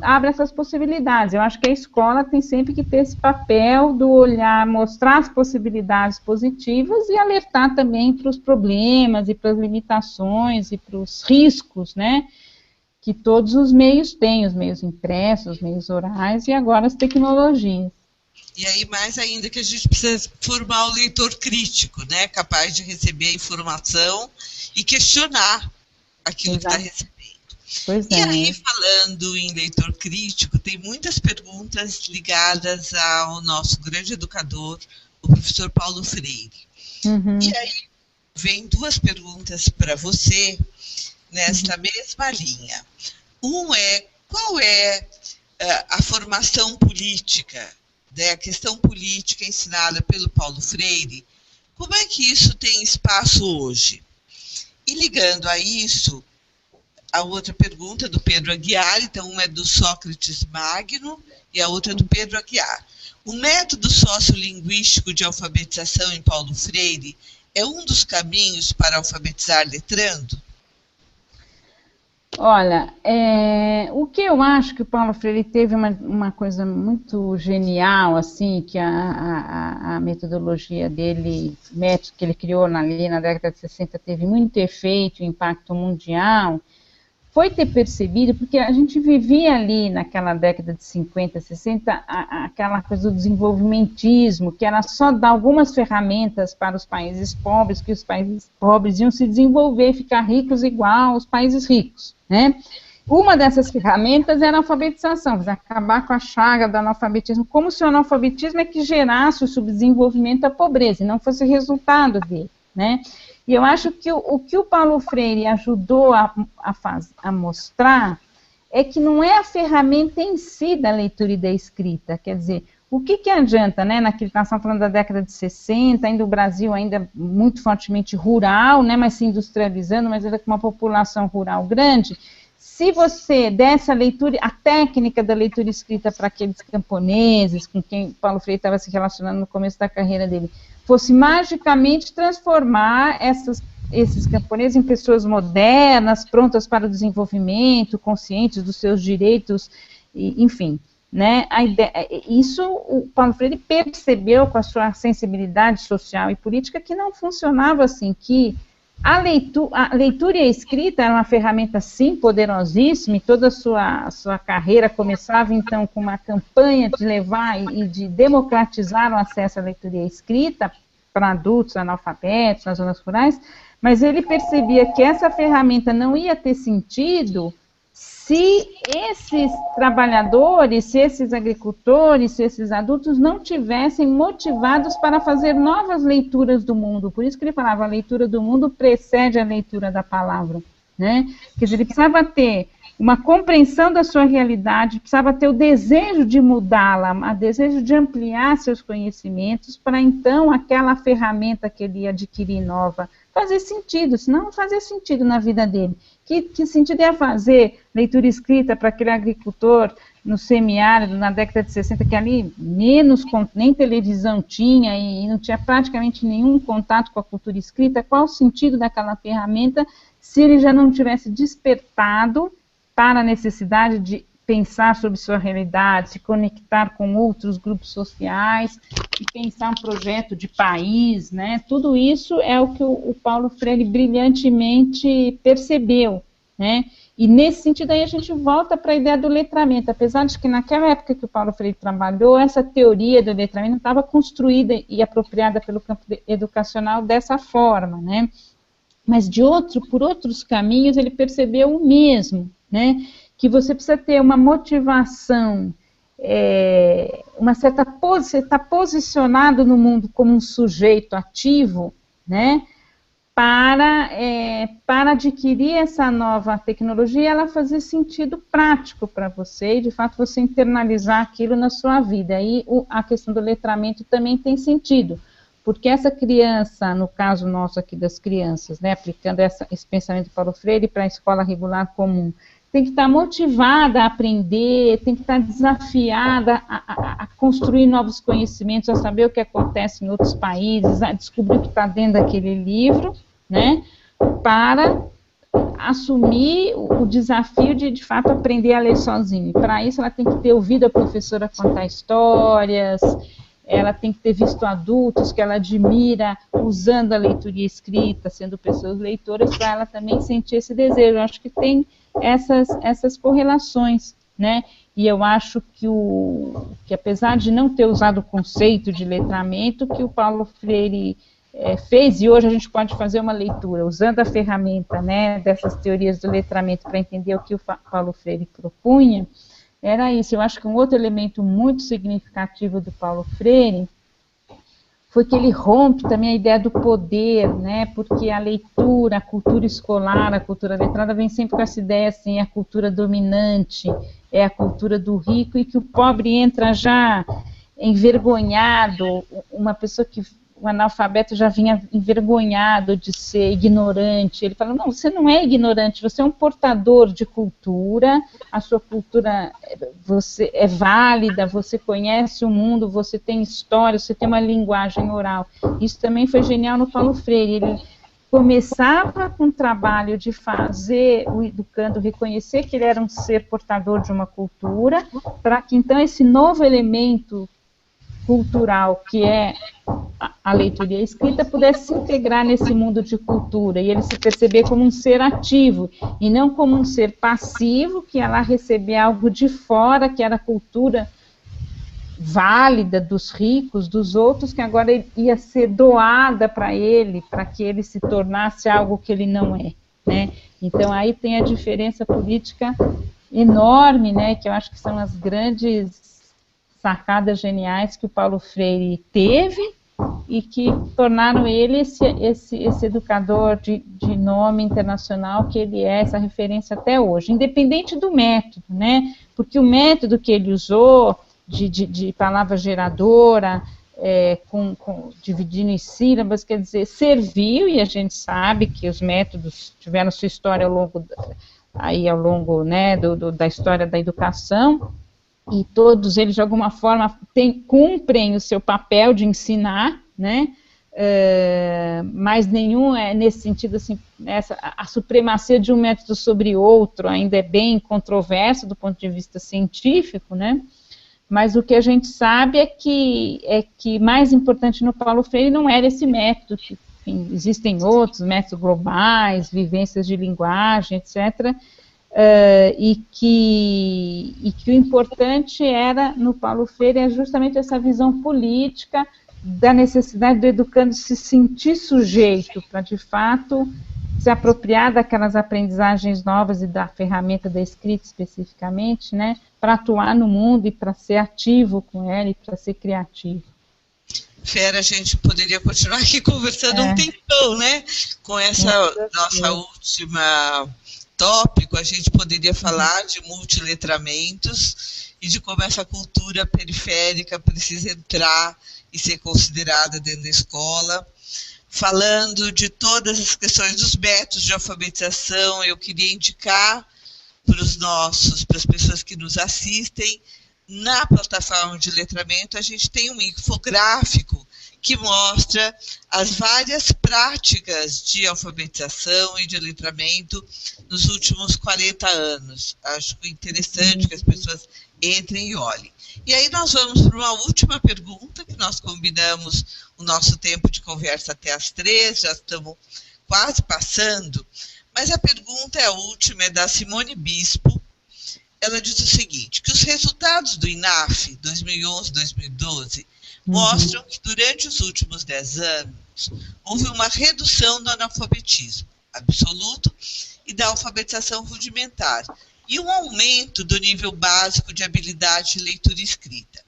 abre essas possibilidades. Eu acho que a escola tem sempre que ter esse papel do olhar, mostrar as possibilidades positivas e alertar também para os problemas e para as limitações e para os riscos, né, que todos os meios têm, os meios impressos, os meios orais e agora as tecnologias. E aí, mais ainda que a gente precisa formar o leitor crítico, né? Capaz de receber a informação e questionar aquilo que está recebendo. Pois e aí, falando em leitor crítico, tem muitas perguntas ligadas ao nosso grande educador, o professor Paulo Freire. Uhum. E aí, vem duas perguntas para você, nesta mesma linha. Qual é a formação política, a questão política ensinada pelo Paulo Freire, como é que isso tem espaço hoje? E ligando a isso, a outra pergunta do Pedro Aguiar, então uma é do Sócrates Magno e a outra é do Pedro Aguiar. O método sociolinguístico de alfabetização em Paulo Freire é um dos caminhos para alfabetizar letrando? Olha, o que eu acho que o Paulo Freire teve uma coisa muito genial, assim, que a metodologia dele, método que ele criou ali na década de 60, teve muito efeito, impacto mundial, foi ter percebido, porque a gente vivia ali naquela década de 50, 60, aquela coisa do desenvolvimentismo, que era só dar algumas ferramentas para os países pobres, que os países pobres iam se desenvolver, ficar ricos igual aos países ricos, né? Uma dessas ferramentas era a alfabetização, acabar com a chaga do analfabetismo, como se o analfabetismo é que gerasse o subdesenvolvimento, a pobreza, e não fosse resultado dele, né? E eu acho que o que o Paulo Freire ajudou a mostrar é que não é a ferramenta em si da leitura e da escrita, quer dizer, o que adianta, né, naquilo que nós estamos falando da década de 60, ainda o Brasil ainda muito fortemente rural, né, mas se industrializando, mas ainda com uma população rural grande, se você desse a leitura, a técnica da leitura escrita para aqueles camponeses com quem Paulo Freire estava se relacionando no começo da carreira dele, fosse magicamente transformar esses camponeses em pessoas modernas, prontas para o desenvolvimento, conscientes dos seus direitos, enfim, né? Isso o Paulo Freire percebeu com a sua sensibilidade social e política que não funcionava assim, que a leitura e a escrita era uma ferramenta, sim, poderosíssima, e toda a sua carreira começava, então, com uma campanha de levar e de democratizar o acesso à leitura e à escrita para adultos analfabetos, nas zonas rurais, mas ele percebia que essa ferramenta não ia ter sentido se esses trabalhadores, se esses agricultores, se esses adultos não tivessem motivados para fazer novas leituras do mundo. Por isso que ele falava, a leitura do mundo precede a leitura da palavra, né? Quer dizer, ele precisava ter uma compreensão da sua realidade, precisava ter o desejo de mudá-la, o desejo de ampliar seus conhecimentos, para então aquela ferramenta que ele ia adquirir nova fazer sentido, senão não fazia sentido na vida dele. Que sentido ia fazer leitura escrita para aquele agricultor no semiárido, na década de 60, que ali nem televisão tinha e não tinha praticamente nenhum contato com a cultura escrita? Qual o sentido daquela ferramenta se ele já não tivesse despertado para a necessidade de pensar sobre sua realidade, se conectar com outros grupos sociais e pensar um projeto de país, né? Tudo isso é o que o Paulo Freire brilhantemente percebeu, né? E nesse sentido aí a gente volta para a ideia do letramento, apesar de que naquela época que o Paulo Freire trabalhou, essa teoria do letramento não estava construída e apropriada pelo campo educacional dessa forma, né? Mas por outros caminhos ele percebeu o mesmo, né? Que você precisa ter uma motivação você está posicionado no mundo como um sujeito ativo, né, para adquirir essa nova tecnologia, ela fazer sentido prático para você, e de fato você internalizar aquilo na sua vida. Aí a questão do letramento também tem sentido, porque essa criança, no caso nosso aqui das crianças, né, aplicando esse pensamento de Paulo Freire para a escola regular comum, tem que estar motivada a aprender, tem que estar desafiada a construir novos conhecimentos, a saber o que acontece em outros países, a descobrir o que está dentro daquele livro, né, para assumir o desafio de fato, aprender a ler sozinho. Para isso, ela tem que ter ouvido a professora contar histórias, ela tem que ter visto adultos que ela admira usando a leitura escrita, sendo pessoas leitoras, para ela também sentir esse desejo. Eu acho que tem essas correlações, né? E eu acho que apesar de não ter usado o conceito de letramento, que o Paulo Freire fez, e hoje a gente pode fazer uma leitura, usando a ferramenta, né, dessas teorias do letramento para entender o que o Paulo Freire propunha, era isso. Eu acho que um outro elemento muito significativo do Paulo Freire foi que ele rompe também a ideia do poder, né, porque a leitura, a cultura escolar, a cultura letrada vem sempre com essa ideia assim, a cultura dominante, é a cultura do rico, e que o pobre entra já envergonhado, um analfabeto já vinha envergonhado de ser ignorante. Ele fala, não, você não é ignorante, você é um portador de cultura, a sua cultura você é válida, você conhece o mundo, você tem história, você tem uma linguagem oral. Isso também foi genial no Paulo Freire. Ele começava com o trabalho de fazer o educando reconhecer que ele era um ser portador de uma cultura, para que então esse novo elemento cultural, que é a leitura e a escrita, pudesse se integrar nesse mundo de cultura, e ele se perceber como um ser ativo, e não como um ser passivo, que ia lá receber algo de fora, que era a cultura válida dos ricos, dos outros, que agora ia ser doada para ele, para que ele se tornasse algo que ele não é, né? Então aí tem a diferença política enorme, né, que eu acho que são as grandes sacadas geniais que o Paulo Freire teve e que tornaram ele esse educador de nome internacional que ele é, essa referência até hoje, independente do método, né? Porque o método que ele usou de palavra geradora, dividindo em sílabas, quer dizer, serviu, e a gente sabe que os métodos tiveram sua história ao longo, né, da história da educação, e todos eles, de alguma forma, cumprem o seu papel de ensinar, né, mas nenhum é nesse sentido, assim, a supremacia de um método sobre outro ainda é bem controverso do ponto de vista científico, né, mas o que a gente sabe é que mais importante no Paulo Freire não era esse método, que, enfim, existem outros métodos globais, vivências de linguagem, etc., e que o importante era, no Paulo Freire, é justamente essa visão política da necessidade do educando se sentir sujeito para, de fato, se apropriar daquelas aprendizagens novas e da ferramenta da escrita especificamente, né, para atuar no mundo e para ser ativo com ela e para ser criativo. Fera, a gente poderia continuar aqui conversando um tempão, né, com essa nossa última tópico. A gente poderia falar de multiletramentos e de como essa cultura periférica precisa entrar e ser considerada dentro da escola. Falando de todas as questões dos métodos de alfabetização, eu queria indicar para as pessoas que nos assistem, na plataforma de letramento, a gente tem um infográfico que mostra as várias práticas de alfabetização e de letramento nos últimos 40 anos. Acho interessante que as pessoas entrem e olhem. E aí nós vamos para uma última pergunta, que nós combinamos o nosso tempo de conversa até às 3, já estamos quase passando, mas a pergunta é a última, é da Simone Bispo. Ela diz o seguinte, que os resultados do INAF 2011-2012 mostram que durante os últimos 10 anos houve uma redução do analfabetismo absoluto e da alfabetização rudimentar, e um aumento do nível básico de habilidade de leitura e escrita.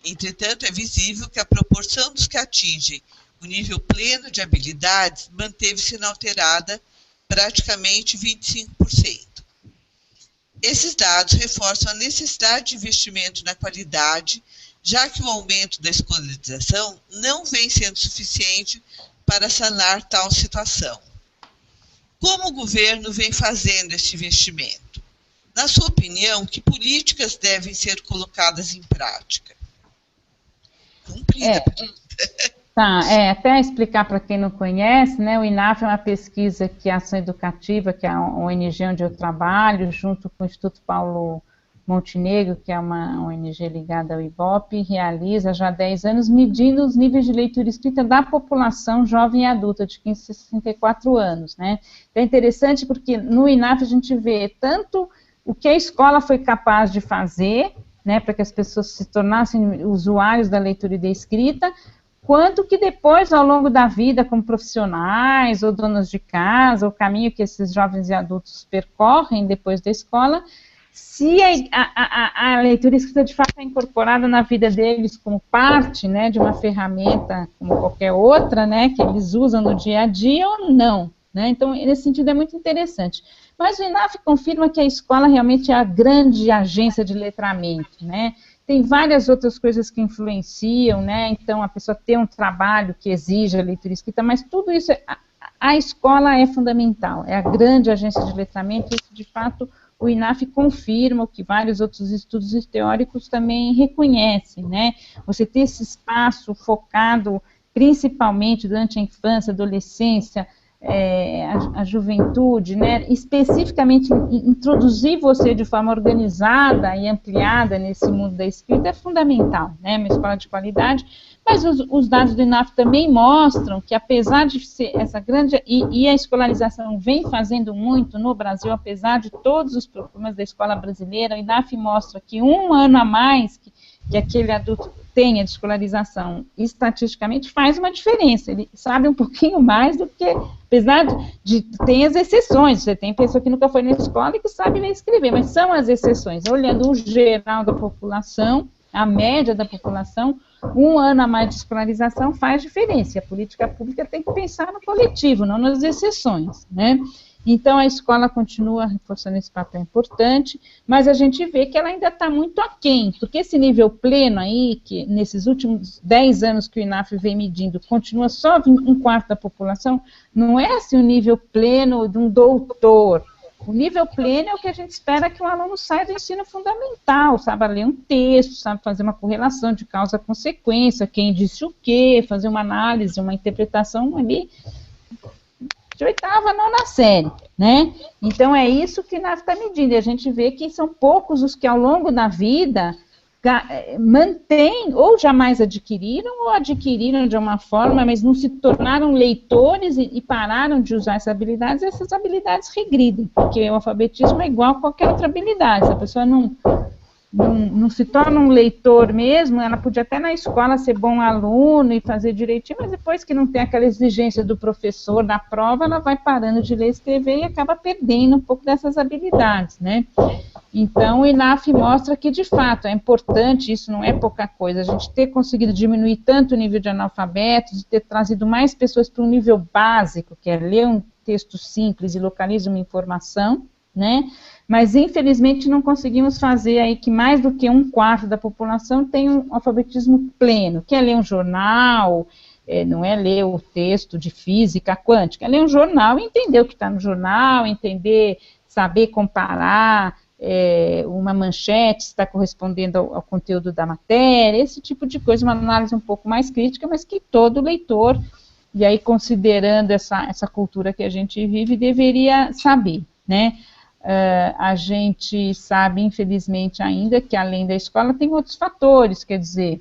Entretanto, é visível que a proporção dos que atingem o nível pleno de habilidades manteve-se inalterada, praticamente 25%. Esses dados reforçam a necessidade de investimento na qualidade, já que o aumento da escolarização não vem sendo suficiente para sanar tal situação. Como o governo vem fazendo este investimento? Na sua opinião, que políticas devem ser colocadas em prática? Cumprida. Tá, até explicar para quem não conhece, né, o INAF é uma pesquisa que a Ação Educativa, que é a ONG onde eu trabalho, junto com o Instituto Paulo Montenegro, que é uma ONG ligada ao IBOP, realiza já há 10 anos, medindo os níveis de leitura e escrita da população jovem e adulta, de 15 a 64 anos, né. Então é interessante porque no INAF a gente vê tanto o que a escola foi capaz de fazer, né, para que as pessoas se tornassem usuários da leitura e da escrita, quanto que depois, ao longo da vida, como profissionais, ou donos de casa, o caminho que esses jovens e adultos percorrem depois da escola, se a leitura escrita de fato é incorporada na vida deles como parte, né, de uma ferramenta como qualquer outra, né, que eles usam no dia a dia ou não, né, então nesse sentido é muito interessante. Mas o INAF confirma que a escola realmente é a grande agência de letramento, né, tem várias outras coisas que influenciam, né, então a pessoa tem um trabalho que exige a leitura escrita, mas tudo isso, a escola é fundamental, é a grande agência de letramento, isso de fato o INAF confirma, o que vários outros estudos teóricos também reconhecem, né, você ter esse espaço focado principalmente durante a infância, adolescência, a juventude, né, especificamente introduzir você de forma organizada e ampliada nesse mundo da escrita é fundamental, né, uma escola de qualidade, mas os dados do INAF também mostram que apesar de ser essa grande, e a escolarização vem fazendo muito no Brasil, apesar de todos os problemas da escola brasileira, o INAF mostra que um ano a mais que aquele adulto tenha de escolarização, estatisticamente faz uma diferença, ele sabe um pouquinho mais do que, apesar de tem as exceções, você tem pessoa que nunca foi na escola e que sabe ler e escrever, mas são as exceções, olhando o geral da população, a média da população, um ano a mais de escolarização faz diferença, e a política pública tem que pensar no coletivo, não nas exceções, né? Então, a escola continua reforçando esse papel importante, mas a gente vê que ela ainda está muito aquém, porque esse nível pleno aí, que nesses últimos 10 anos que o INAF vem medindo, continua só um quarto da população, não é assim o nível pleno de um doutor. O nível pleno é o que a gente espera que o aluno saia do ensino fundamental, saiba ler um texto, sabe fazer uma correlação de causa-consequência, quem disse o quê, fazer uma análise, uma interpretação ali, de 8ª, 9ª série, né? Então, é isso que o INAF está medindo, e a gente vê que são poucos os que, ao longo da vida, mantêm, ou jamais adquiriram, ou adquiriram de uma forma, mas não se tornaram leitores e pararam de usar essas habilidades regridem, porque o alfabetismo é igual a qualquer outra habilidade, se a pessoa não se torna um leitor mesmo, ela podia até na escola ser bom aluno e fazer direitinho, mas depois que não tem aquela exigência do professor, da prova, ela vai parando de ler e escrever e acaba perdendo um pouco dessas habilidades, né? Então, o INAF mostra que, de fato, é importante, isso não é pouca coisa, a gente ter conseguido diminuir tanto o nível de analfabetos, e ter trazido mais pessoas para um nível básico, que é ler um texto simples e localizar uma informação, né? Mas, infelizmente, não conseguimos fazer aí que mais do que um quarto da população tem um alfabetismo pleno, que é ler um jornal, não é ler o texto de física quântica, é ler um jornal e entender o que está no jornal, entender, saber comparar uma manchete, se está correspondendo ao conteúdo da matéria, esse tipo de coisa, uma análise um pouco mais crítica, mas que todo leitor, e aí considerando essa cultura que a gente vive, deveria saber, né? A gente sabe, infelizmente, ainda que além da escola tem outros fatores, quer dizer,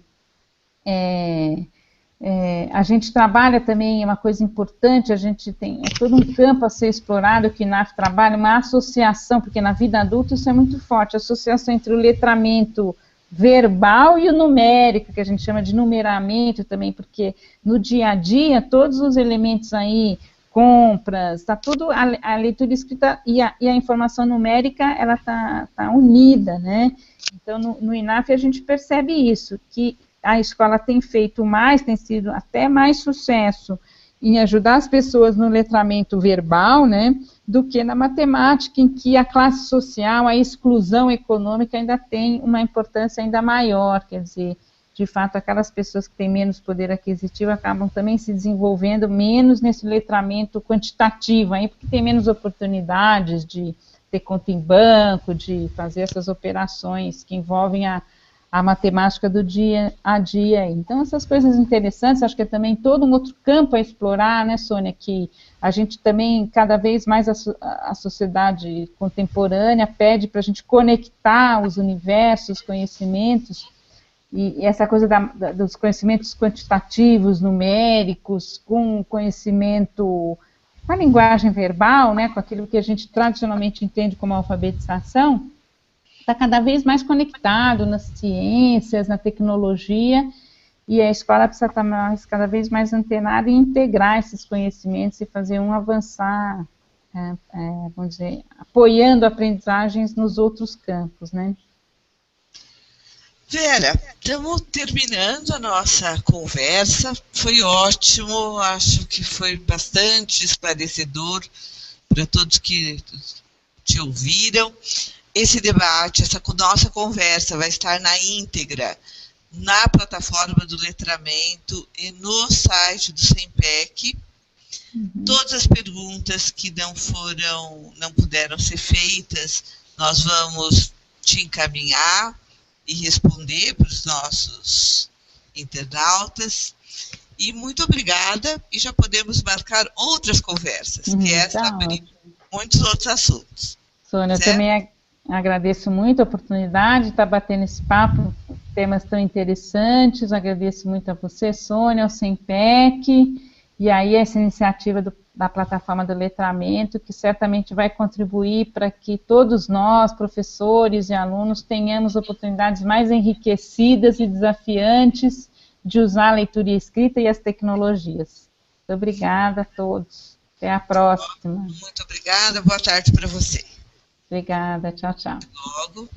a gente trabalha também, uma coisa importante, a gente tem todo um campo a ser explorado, que o INAF trabalha, uma associação, porque na vida adulta isso é muito forte, a associação entre o letramento verbal e o numérico, que a gente chama de numeramento também, porque no dia a dia, todos os elementos aí, compras, está tudo, a leitura escrita e a informação numérica, ela tá unida, né? Então, no INAF a gente percebe isso, que a escola tem feito mais, tem sido até mais sucesso em ajudar as pessoas no letramento verbal, né, do que na matemática, em que a classe social, a exclusão econômica ainda tem uma importância ainda maior, quer dizer, de fato, aquelas pessoas que têm menos poder aquisitivo acabam também se desenvolvendo menos nesse letramento quantitativo, aí, porque tem menos oportunidades de ter conta em banco, de fazer essas operações que envolvem a matemática do dia a dia. Então, essas coisas interessantes, acho que é também todo um outro campo a explorar, né, Sônia, que a gente também, cada vez mais a sociedade contemporânea pede para a gente conectar os universos, os conhecimentos, e essa coisa dos conhecimentos quantitativos, numéricos, com conhecimento, com a linguagem verbal, né, com aquilo que a gente tradicionalmente entende como alfabetização, está cada vez mais conectado nas ciências, na tecnologia, e a escola precisa estar cada vez mais antenada e integrar esses conhecimentos e fazer um avançar, vamos dizer, apoiando aprendizagens nos outros campos, né? Vera, estamos terminando a nossa conversa, foi ótimo, acho que foi bastante esclarecedor para todos que te ouviram. Esse debate, essa nossa conversa vai estar na íntegra na plataforma do letramento e no site do SEMPEC. Todas as perguntas que não puderam ser feitas, nós vamos te encaminhar e responder para os nossos internautas. E muito obrigada, e já podemos marcar outras conversas, que essa abre muitos outros assuntos. Sônia, eu também agradeço muito a oportunidade de estar batendo esse papo, temas tão interessantes, agradeço muito a você, Sônia, ao SEMPEC, e aí essa iniciativa da plataforma do letramento, que certamente vai contribuir para que todos nós, professores e alunos, tenhamos oportunidades mais enriquecidas e desafiantes de usar a leitura e escrita e as tecnologias. Muito obrigada a todos. Até a próxima. Muito obrigada, boa tarde para você. Obrigada, tchau, tchau. Até logo.